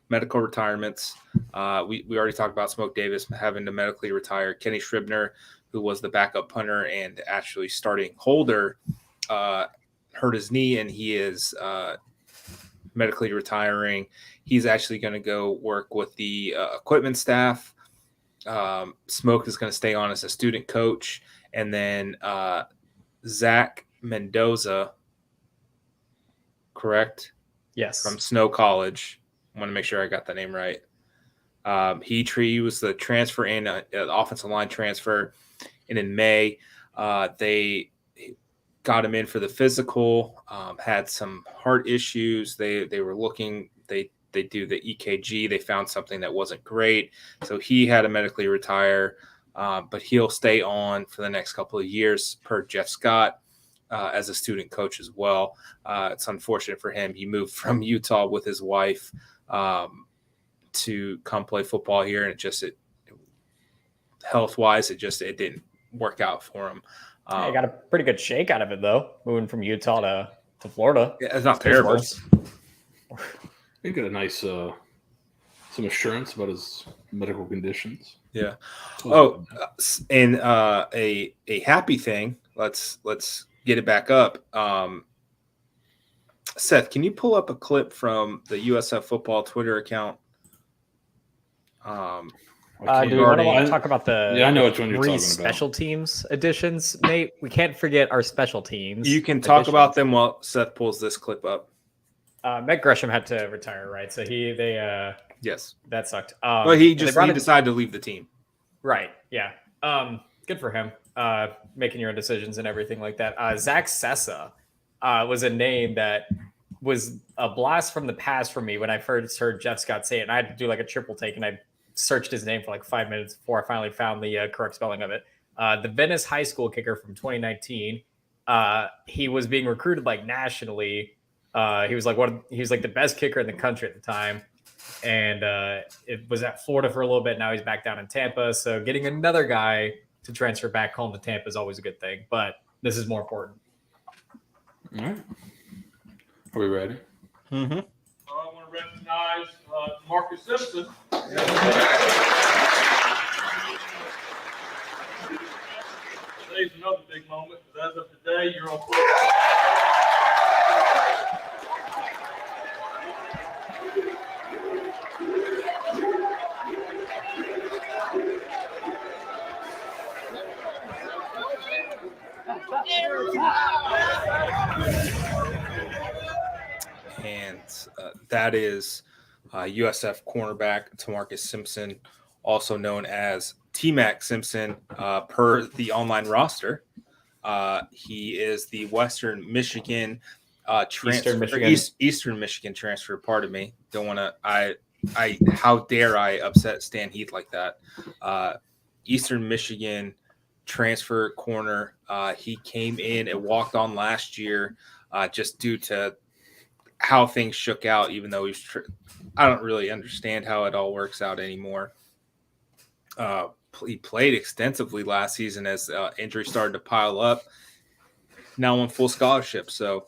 medical retirements. We already talked about Smoke Davis having to medically retire. Kenny Scribner, who was the backup punter and actually starting holder, hurt his knee, and he is medically retiring. He's actually going to go work with the equipment staff. Smoke is going to stay on as a student coach, and then Zach Mendoza, correct? Yes. From Snow College. I want to make sure I got that name right. He was the transfer and offensive line transfer. And in May, they got him in for the physical, had some heart issues. They were looking, they do the EKG. They found something that wasn't great. So he had to medically retire, but he'll stay on for the next couple of years per Jeff Scott as a student coach as well. It's unfortunate for him. He moved from Utah with his wife to come play football here, and it health-wise, it didn't work out for him. I got a pretty good shake out of it, though, moving from Utah to Florida. Yeah, it's not terrible. He got a nice some assurance about his medical conditions. Yeah. Oh, and a happy thing. Let's get it back up. Seth, can you pull up a clip from the USF football Twitter account? Do we want to talk about the I know which one you're talking about. special teams additions, Nate? We can't forget our special teams. You can talk about them while Seth pulls this clip up. Matt Gresham had to retire, right? So yes, that sucked. Well, he decided to leave the team. Right. Yeah. Good for him. Making your own decisions and everything like that. Zach Sessa was a name that was a blast from the past for me when I first heard Jeff Scott say it. And I had to do like a triple take, and I searched his name for like 5 minutes before I finally found the correct spelling of it. The Venice High School kicker from 2019. he was being recruited like nationally. He was like the best kicker in the country at the time, and it was at Florida for a little bit. Now he's back down in Tampa. So getting another guy to transfer back home to Tampa is always a good thing, but this is more important. All right. Are we ready? Mm-hmm. I want to recognize Marcus Simpson. Today's another big moment because as of today, you're on. And that is USF cornerback Tamarcus Simpson, also known as T-Mac Simpson per the online roster. He is the Western Michigan transfer, Eastern Michigan transfer. Pardon me. Don't want to. I. How dare I upset Stan Heath like that? Eastern Michigan transfer corner. He came in and walked on last year, just due to how things shook out. Even though I don't really understand how it all works out anymore. He played extensively last season as injuries started to pile up. Now on full scholarship, so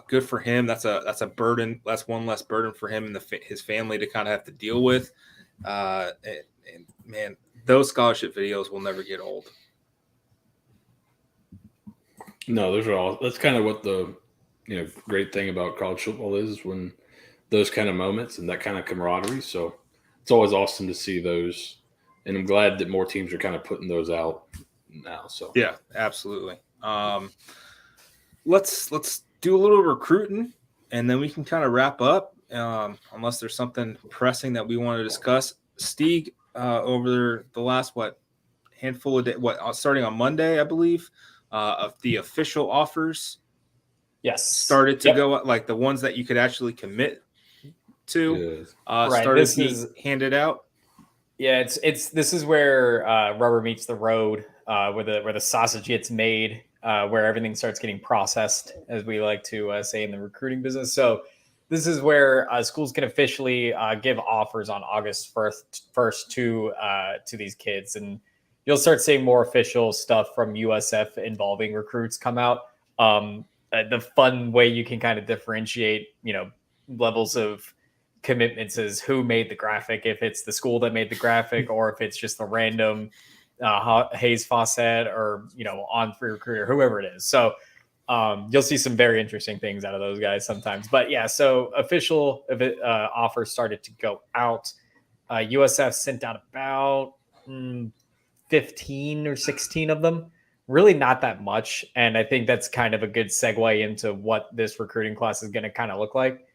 good for him. That's a burden. That's one less burden for him and his family to kind of have to deal with. And man, those scholarship videos will never get old. No, those are all. That's kind of what the great thing about college football is when those kind of moments and that kind of camaraderie. So it's always awesome to see those. And I'm glad that more teams are kind of putting those out now. So yeah, absolutely. Let's do a little recruiting, and then we can kind of wrap up. Unless there's something pressing that we want to discuss. Steeg, over the last handful of days, starting on Monday, I believe, of the official offers. Yes, started to go like the ones that you could actually commit to. Right. Started to be handed out. Yeah, this is where rubber meets the road, where the sausage gets made, where everything starts getting processed, as we like to say in the recruiting business. So this is where schools can officially give offers on August 1st to these kids, and you'll start seeing more official stuff from USF involving recruits come out. The fun way you can kind of differentiate, levels of commitments is who made the graphic, if it's the school that made the graphic or if it's just the random Hayes Fawcett or on free recruiter, whoever it is. So you'll see some very interesting things out of those guys sometimes. But yeah, so official offers started to go out. USF sent out about 15 or 16 of them, really not that much. And I think that's kind of a good segue into what this recruiting class is going to kind of look like.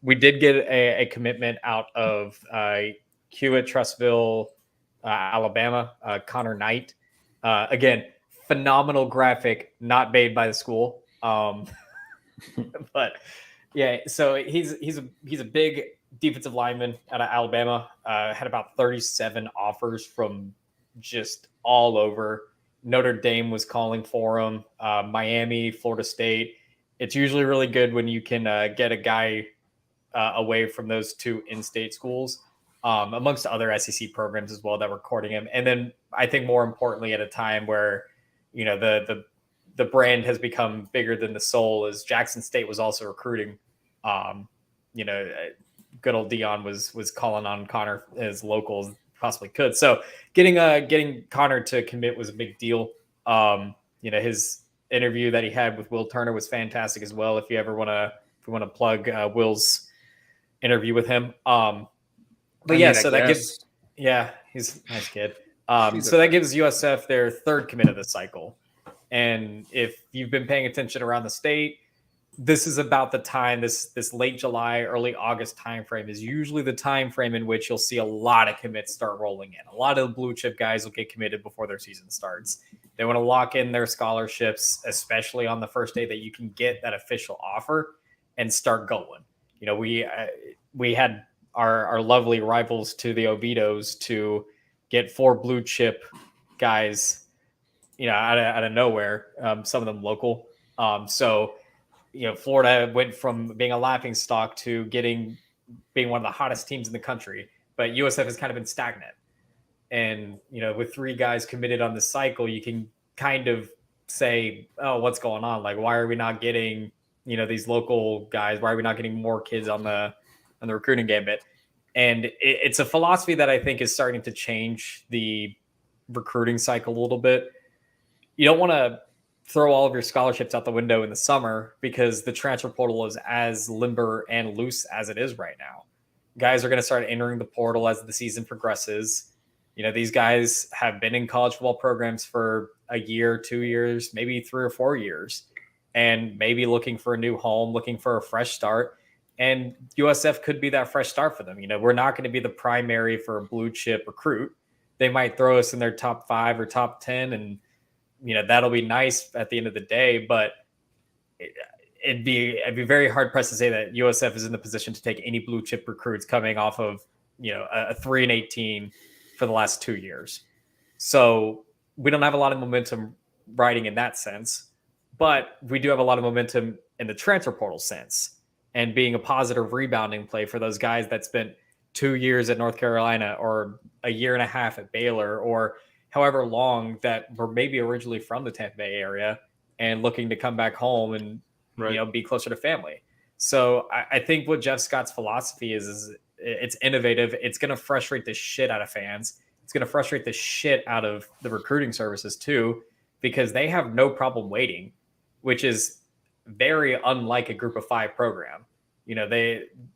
We did get a commitment out of Hewitt, Trustville, Alabama, Connor Knight. Again, phenomenal graphic, not made by the school. But yeah, so he's a big defensive lineman out of Alabama. Had about 37 offers from just all over. Notre Dame was calling for him. Miami, Florida State. It's usually really good when you can get a guy away from those two in-state schools, amongst other SEC programs as well that were courting him. And then I think more importantly, at a time where, the brand has become bigger than the soul, is Jackson State was also recruiting. Good old Dion was calling on Connor as local as possibly could. So getting Connor to commit was a big deal. His interview that he had with Will Turner was fantastic as well. If you want to plug Will's interview with him. He's a nice kid. That gives USF their third commit of the cycle. And if you've been paying attention around the state, this is about the time, this late July, early August timeframe is usually the time frame in which you'll see a lot of commits start rolling in. A lot of the blue chip guys will get committed before their season starts. They want to lock in their scholarships, especially on the first day that you can get that official offer and start going. We had our lovely rivals to the Ovitos to get 4 blue chip guys, out of nowhere. Some of them local. So Florida went from being a laughing stock to being one of the hottest teams in the country, but USF has kind of been stagnant. And with 3 guys committed on this cycle, you can kind of say, oh, what's going on? Like, why are we not getting these local guys? Why are we not getting more kids on the recruiting gambit? And it's a philosophy that I think is starting to change the recruiting cycle a little bit. You don't want to throw all of your scholarships out the window in the summer because the transfer portal is as limber and loose as it is right now. Guys are going to start entering the portal as the season progresses. These guys have been in college football programs for a year, 2 years, maybe 3 or 4 years, and maybe looking for a new home, looking for a fresh start. And USF could be that fresh start for them. We're not going to be the primary for a blue chip recruit. They might throw us in their top 5 or top 10, and that'll be nice at the end of the day. But I'd be very hard pressed to say that USF is in the position to take any blue chip recruits coming off of a 3-18 for the last 2 years. So we don't have a lot of momentum riding in that sense, but we do have a lot of momentum in the transfer portal sense and being a positive rebounding play for those guys that spent 2 years at North Carolina or a year and a half at Baylor or however long that were maybe originally from the Tampa Bay area and looking to come back home and be closer to family. So I think what Jeff Scott's philosophy is it's innovative. It's going to frustrate the shit out of fans. It's going to frustrate the shit out of the recruiting services too, because they have no problem waiting, which is very unlike a group of 5 program.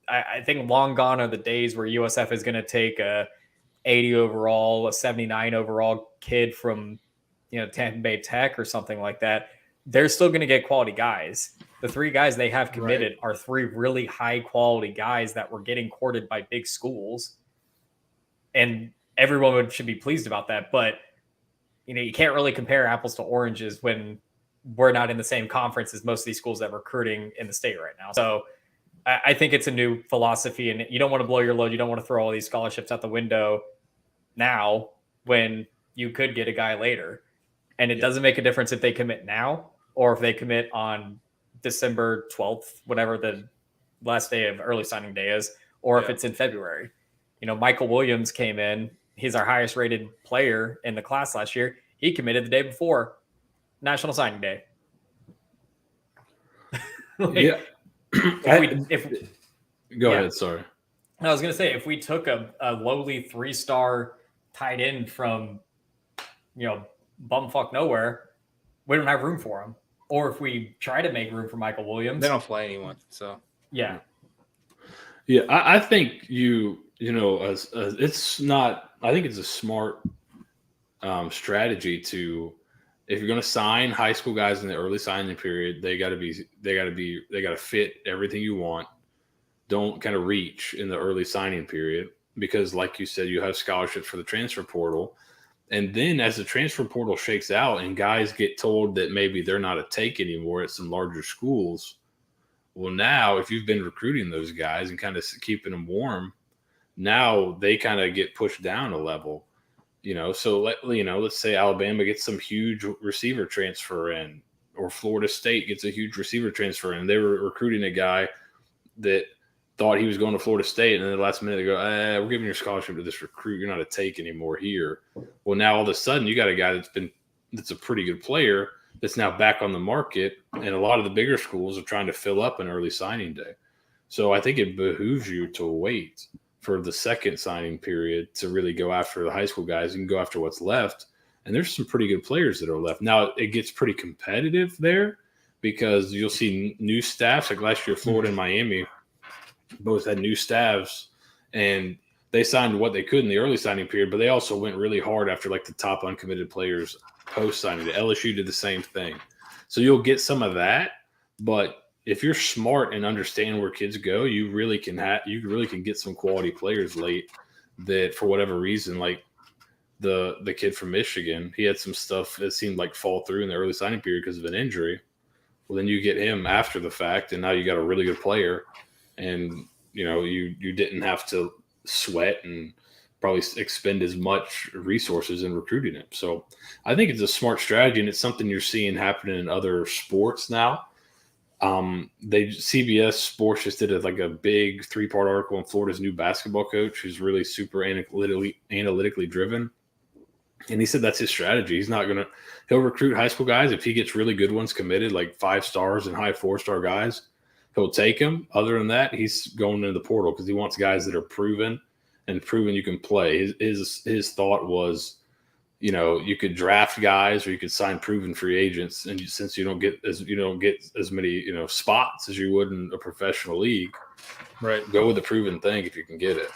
I think long gone are the days where USF is going to take a 80 overall, a 79 overall kid from, Tampa Bay Tech or something like that. They're still going to get quality guys. The 3 guys they have committed are 3 really high quality guys that were getting courted by big schools. And everyone should be pleased about that. But, you can't really compare apples to oranges when we're not in the same conference as most of these schools that are recruiting in the state right now. So I think it's a new philosophy, and you don't want to blow your load. You don't want to throw all these scholarships out the window now when you could get a guy later. And it doesn't make a difference if they commit now or if they commit on December 12th, whatever the last day of early signing day is, or if it's in February. Michael Williams came in. He's our highest rated player in the class last year. He committed the day before National Signing Day. Go ahead. Sorry. I was going to say, if we took a lowly 3-star tight end from, bumfuck nowhere, we don't have room for him. Or if we try to make room for Michael Williams, they don't play anyone. So yeah. I think it's not. I think it's a smart strategy to, if you're going to sign high school guys in the early signing period, they got to fit everything you want. Don't kind of reach in the early signing period because, like you said, you have scholarships for the transfer portal. And then as the transfer portal shakes out and guys get told that maybe they're not a take anymore at some larger schools, well, now if you've been recruiting those guys and kind of keeping them warm, now they kind of get pushed down a level. So let's say Alabama gets some huge receiver transfer in, or Florida State gets a huge receiver transfer in. They were recruiting a guy that thought he was going to Florida State, and then the last minute they go, we're giving your scholarship to this recruit. You're not a take anymore here. Well, now all of a sudden you got a guy that's a pretty good player that's now back on the market, and a lot of the bigger schools are trying to fill up an early signing day. So I think it behooves you to wait for the second signing period to really go after the high school guys and go after what's left. And there's some pretty good players that are left. Now it gets pretty competitive there because you'll see new staffs. Like last year, Florida and Miami both had new staffs, and they signed what they could in the early signing period, but they also went really hard after like the top uncommitted players post signing. LSU did the same thing. So you'll get some of that, but if you're smart and understand where kids go, you really can get some quality players late that for whatever reason, like the kid from Michigan, he had some stuff that seemed like fall through in the early signing period because of an injury. Well, then you get him after the fact, and now you got a really good player, and you didn't have to sweat and probably expend as much resources in recruiting him. So I think it's a smart strategy, and it's something you're seeing happening in other sports now. CBS Sports just did like a big 3-part article on Florida's new basketball coach, who's really super analytically driven. And he said that's his strategy. He'll recruit high school guys. If he gets really good ones committed, like 5 stars and high 4-star guys, he'll take them. Other than that, he's going into the portal because he wants guys that are proven you can play. His thought was, you could draft guys or you could sign proven free agents. And since you don't get as many, spots as you would in a professional league, Right. Go with the proven thing if you can get it.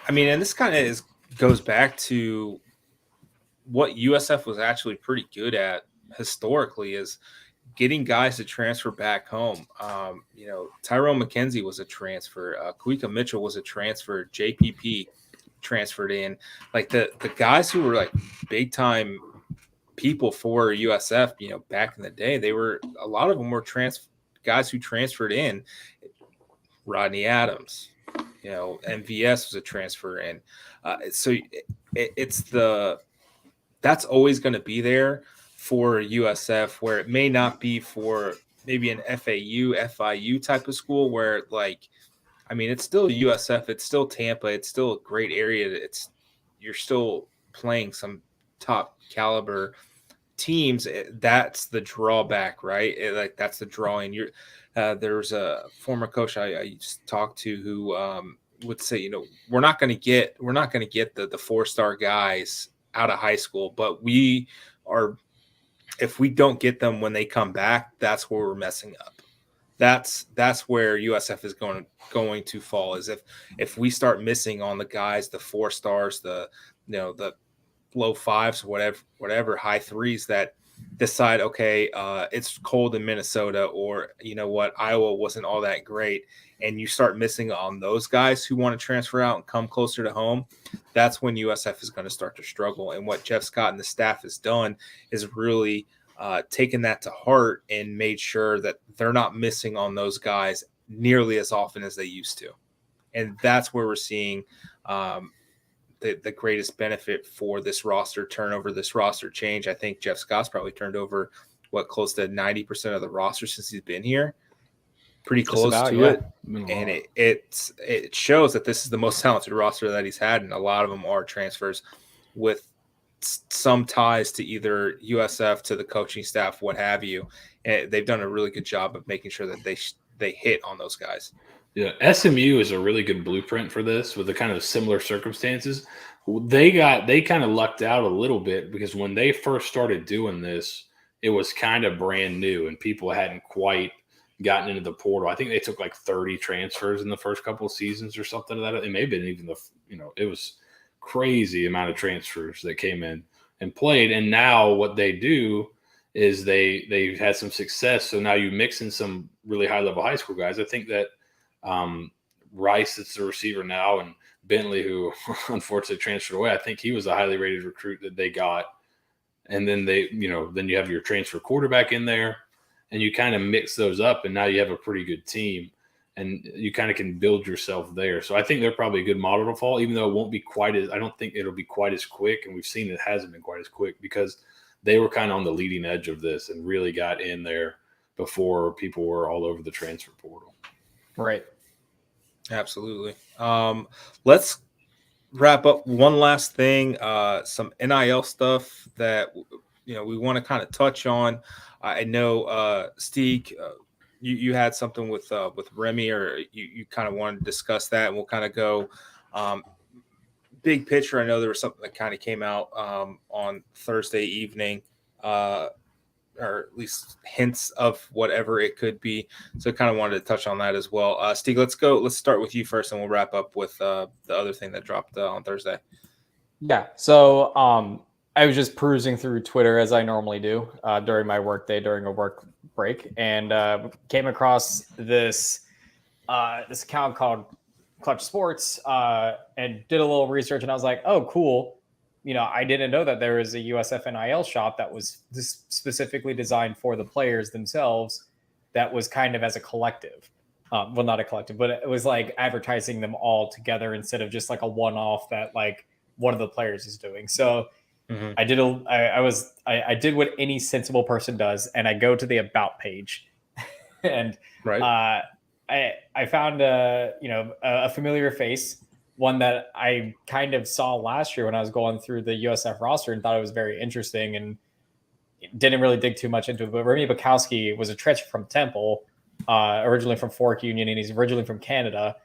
I mean, and this kind of goes back to what USF was actually pretty good at historically, is getting guys to transfer back home. Tyrone McKenzie was a transfer. Kuika Mitchell was a transfer. JPP transferred in. Like the guys who were like big time people for USF, back in the day, a lot of them were guys who transferred in. Rodney Adams, MVS was a transfer in. So that's always going to be there for USF, where it may not be for maybe an FIU type of school where, like, I mean, it's still USF, it's still Tampa, it's still a great area. You're still playing some top caliber teams. That's the drawback, right? That's the drawing. There's a former coach I used to talk to who would say, we're not going to get the 4-star guys out of high school, but if we don't get them when they come back, that's where we're messing up. That's where USF is going to fall, is if we start missing on the guys, the 4 stars, the low 5s, whatever high 3s that decide, okay, it's cold in Minnesota, or Iowa wasn't all that great, and you start missing on those guys who want to transfer out and come closer to home, that's when USF is going to start to struggle. And what Jeff Scott and the staff has done is really taken that to heart and made sure that they're not missing on those guys nearly as often as they used to. And that's where we're seeing the greatest benefit for this roster turnover, this roster change. I think Jeff Scott's probably turned over close to 90% of the roster since he's been here. Pretty close to it. And it shows that this is the most talented roster that he's had, and a lot of them are transfers with some ties to either USF, to the coaching staff, what have you. And they've done a really good job of making sure that they hit on those guys. Yeah, SMU is a really good blueprint for this, with the kind of similar circumstances. They kind of lucked out a little bit because when they first started doing this, it was kind of brand new and people hadn't quite gotten into the portal. I think they took like 30 transfers in the first couple of seasons or something like that. It may have been even it was crazy amount of transfers that came in and played. And now what they do is they've had some success. So now you mix in some really high level high school guys. I think that Rice, that's the receiver now, and Bentley, who unfortunately transferred away, I think he was a highly rated recruit that they got. And then then you have your transfer quarterback in there, and you kind of mix those up, and now you have a pretty good team, and you kind of can build yourself there. So I think they're probably a good model to follow, even though it won't be I don't think it'll be quite as quick. And we've seen it hasn't been quite as quick because they were kind of on the leading edge of this and really got in there before people were all over the transfer portal. Right. Absolutely. Let's wrap up one last thing. Some NIL stuff that we want to kind of touch on. I know Steeg, you had something with Remy, or you kind of wanted to discuss that, and we'll kind of go big picture. I know there was something that kind of came out on Thursday evening, or at least hints of whatever it could be. So I kind of wanted to touch on that as well. Steeg, let's start with you first, and we'll wrap up with the other thing that dropped on Thursday. Yeah. So I was just perusing through Twitter as I normally do during my work day, during a work break, and came across this account called Clutch Sports, and did a little research, and I was like, oh, cool. I didn't know that there is a USF NIL shop that was specifically designed for the players themselves, that was kind of as a collective. Well, not a collective, but it was like advertising them all together instead of just like a one-off that like one of the players is doing. So I did I did what any sensible person does, and I go to the about page, and Right. I found a familiar face, one that I kind of saw last year when I was going through the USF roster and thought it was very interesting and didn't really dig too much into it. But Remy Bukowski was a transfer from Temple, originally from Fork Union, and he's originally from Canada.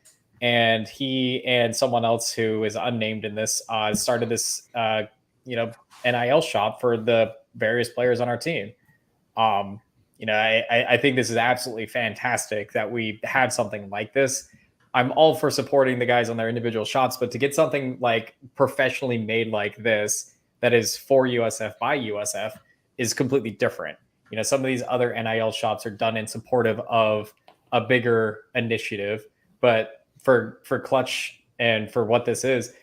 And he and someone else who is unnamed in this started this NIL shop for the various players on our team. I think this is absolutely fantastic that we have something like this. I'm all for supporting the guys on their individual shops, but to get something like professionally made like this that is for USF by USF is completely different. Some of these other NIL shops are done in supportive of a bigger initiative, but for Clutch and for what this is,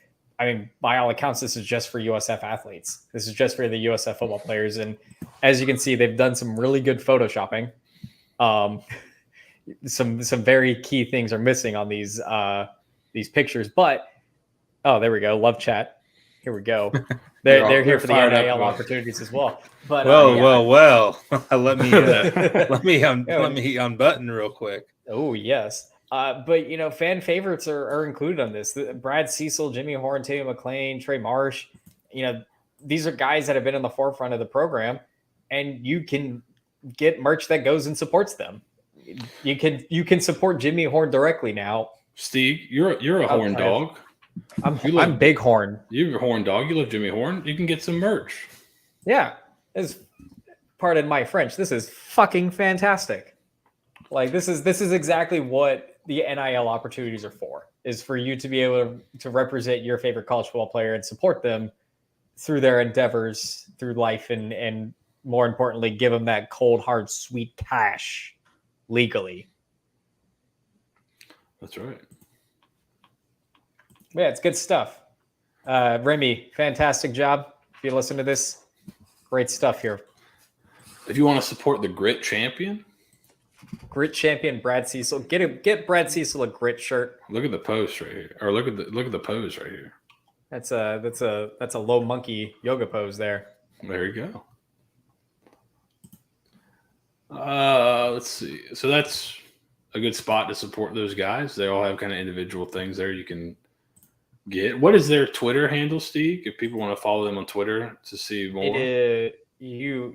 I mean, by all accounts, this is just for USF athletes. This is just for the USF football players. And as you can see, they've done some really good photoshopping. Some very key things are missing on these pictures, but there we go. Love chat. Here we go. They're here for the NIL opportunities as well. But well. let me unbutton real quick. Oh yes. But fan favorites are included on this. Brad Cecil, Jimmy Horn, Tatum McClain, Trey Marsh. These are guys that have been in the forefront of the program, and you can get merch that goes and supports them. You can support Jimmy Horn directly now. Steeg, you're a horn dog. I'm big horn. You're a horn dog. You love Jimmy Horn. You can get some merch. Yeah, pardon my French. This is fucking fantastic. Like this is exactly what the NIL opportunities are for. Is for you to be able to represent your favorite college football player and support them through their endeavors through life, and more importantly, give them that cold, hard, sweet cash legally. That's right. Yeah, it's good stuff. Remy, fantastic job. If you listen to this, great stuff here. If you want to support the Grit Champion, Brad Cecil, get Brad Cecil a Grit shirt. Look at the post right here, or look at the pose right here. That's a low monkey yoga pose there. There you go. Let's see. So that's a good spot to support those guys. They all have kind of individual things there you can get. What is their Twitter handle, Steve? If people want to follow them on Twitter to see more, you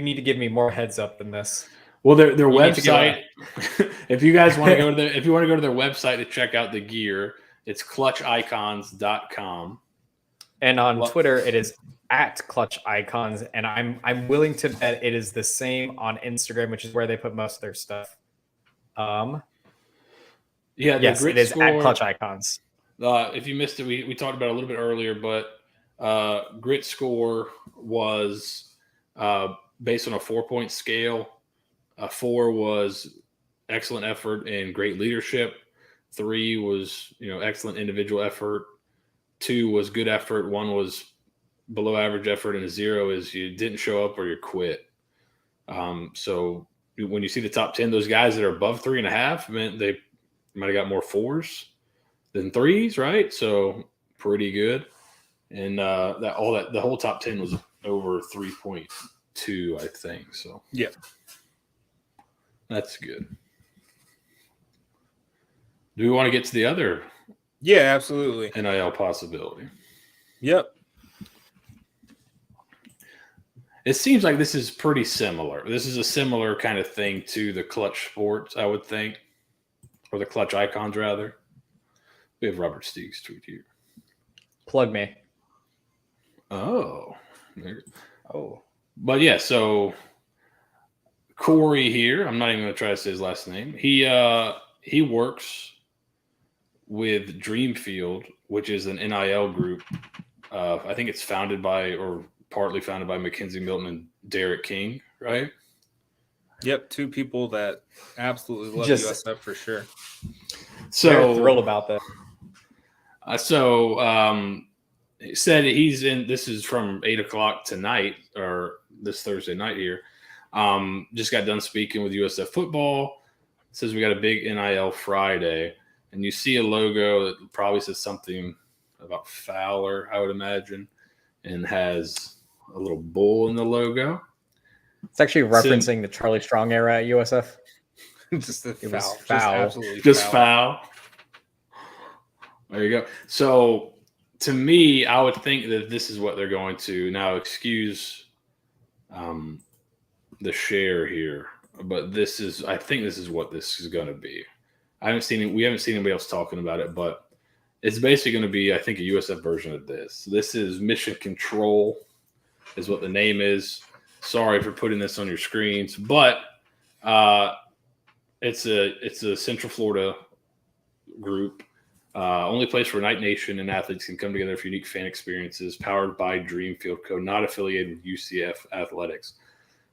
need to give me more heads up than this. Well, their website. If you guys want to go to their website to check out the gear, it's clutchicons.com. And on Twitter, it is @clutchicons, and I'm willing to bet it is the same on Instagram, which is where they put most of their stuff. Yes, it is @clutchicons. If you missed it, we talked about it a little bit earlier, but Grit score was based on a 4-point scale. 4 was excellent effort and great leadership. 3 was excellent individual effort. 2 was good effort. 1 was below average effort, and a 0 is you didn't show up or you quit. So when you see the top 10, those guys that are above 3.5, meant they might have got more 4s than 3s, right? So pretty good. And the whole top 10 was over 3.2, I think. So yeah, that's good. Do we want to get to the other? Yeah, absolutely. NIL possibility. Yep. It seems like this is pretty similar. This is a similar kind of thing to the Clutch Sports, I would think, or the Clutch Icons, rather. We have Robert Steeg's tweet here. Plug me. Oh. But yeah, so Corey here, I'm not even going to try to say his last name. He works with Dreamfield, which is an NIL group. I think it's founded by, or partly founded by, Mackenzie Milton and Derek King, right? Yep, 2 people that absolutely love USF for sure. So they're thrilled about that. He said he's in. This is from 8:00 tonight, or this Thursday night here. Just got done speaking with USF football. says we got a big NIL Friday, and you see a logo that probably says something about Fowler, I would imagine, and has a little bull in the logo. It's actually referencing the Charlie Strong era at USF. Just the It was foul. Just foul. absolutely Just foul. foul. There you go. So to me, I would think that this is what they're going to now. Excuse the share here, but I think this is what this is going to be. We haven't seen anybody else talking about it, but it's basically going to be, I think, a USF version of this. This is Mission Control, is what the name is. Sorry for putting this on your screens, but it's a Central Florida group. Only place where Night Nation and athletes can come together for unique fan experiences, powered by Dreamfield Co., not affiliated with UCF Athletics.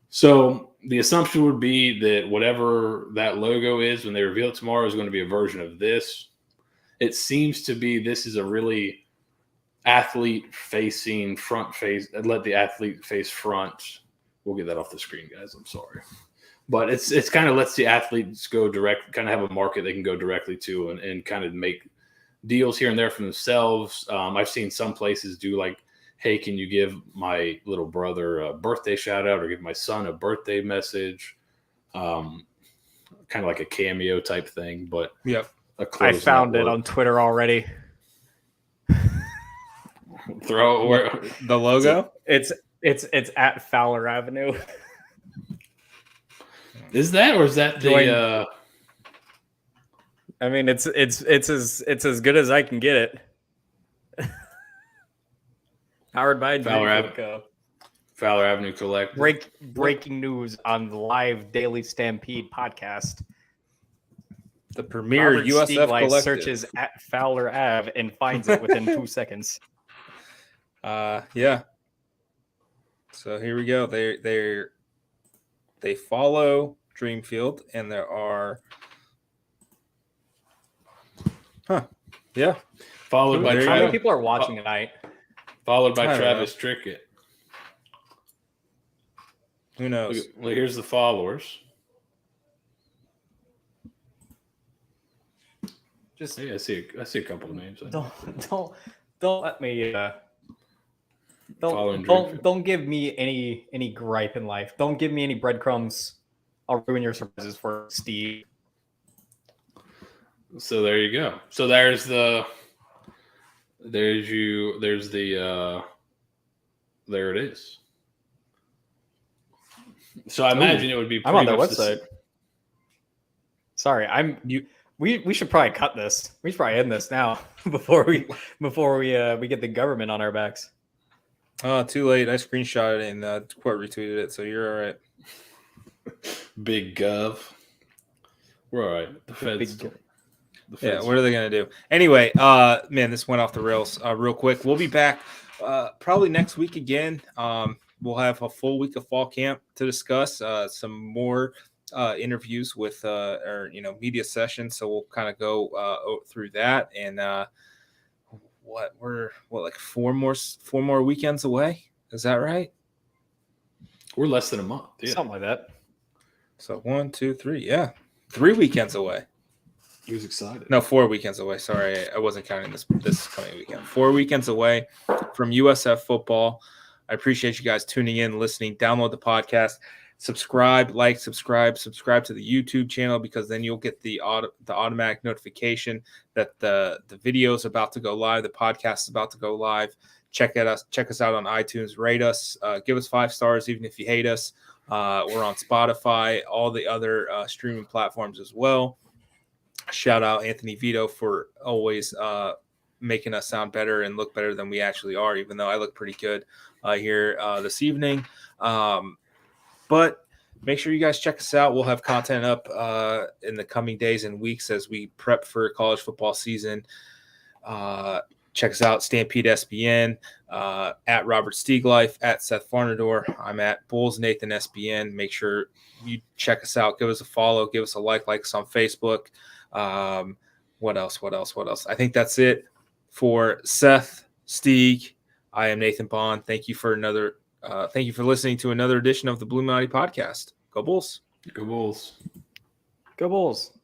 So the assumption would be that whatever that logo is, when they reveal it tomorrow, is going to be a version of this. It seems to be this is a really athlete-facing front face. Let the athlete face front. We'll get that off the screen, guys. I'm sorry. But it's kind of lets the athletes go direct, kind of have a market they can go directly to and kind of make deals here and there for themselves. I've seen some places do like, hey, can you give my little brother a birthday shout out or give my son a birthday message? Kind of like a cameo type thing, but Yep. I found it on Twitter already. Throw where The logo? It's at Fowler Avenue. Is that, or is that the I mean, it's as good as I can get it. Powered by Fowler Avenue Collective? Breaking news on the live Daily Stampede podcast. The premier Robert USF Stieg collective. searches at Fowler Ave and finds it within 2 seconds. Yeah. So here we go. They follow Dreamfield, and there are. Yeah. Followed by There you How many go. people are watching tonight? Followed by I don't Travis Trickett. Who knows? Well, here's the followers. Just Yeah, I see a couple of names. don't let me Following Dreamfield. don't give me any gripe in life. Don't give me any breadcrumbs. I'll ruin your surprises for Steve. So there you go. So there's the there it is. So I imagine it would be I'm on their pretty much website. Sorry, we should probably cut this. We should probably end this now before we get the government on our backs. Too late. I screenshotted it and quote retweeted it, so you're all right. Big Gov. We're all right. The feds. Yeah, what are they going to do? Anyway, man, this went off the rails real quick. We'll be back probably next week again. We'll have a full week of fall camp to discuss some more interviews with our media sessions. So we'll kind of go through that. And we're like four more weekends away. Is that right? We're less than a month. Yeah. Something like that. So 1, 2, 3. Yeah. 3 weekends away. He was excited. No, 4 weekends away. Sorry, I wasn't counting this coming weekend. 4 weekends away from USF football. I appreciate you guys tuning in, listening. Download the podcast, subscribe to the YouTube channel, because then you'll get the automatic notification that the video is about to go live, the podcast is about to go live. Check us out on iTunes, rate us, give us 5 stars even if you hate us. We're on Spotify, all the other streaming platforms as well. Shout out Anthony Vito for always making us sound better and look better than we actually are, even though I look pretty good here this evening. But make sure you guys check us out. We'll have content up in the coming days and weeks as we prep for college football season. Check us out, Stampede SBN, at Robert Stieg Life, at Seth Varnadore. I'm at Bulls Nathan SBN. Make sure you check us out. Give us a follow. Give us a like us on Facebook. What else? I think that's it for Seth Stieg. I am Nathan Bond. Thank you for listening to another edition of the Bulluminati podcast. Go Bulls. Go Bulls. Go Bulls.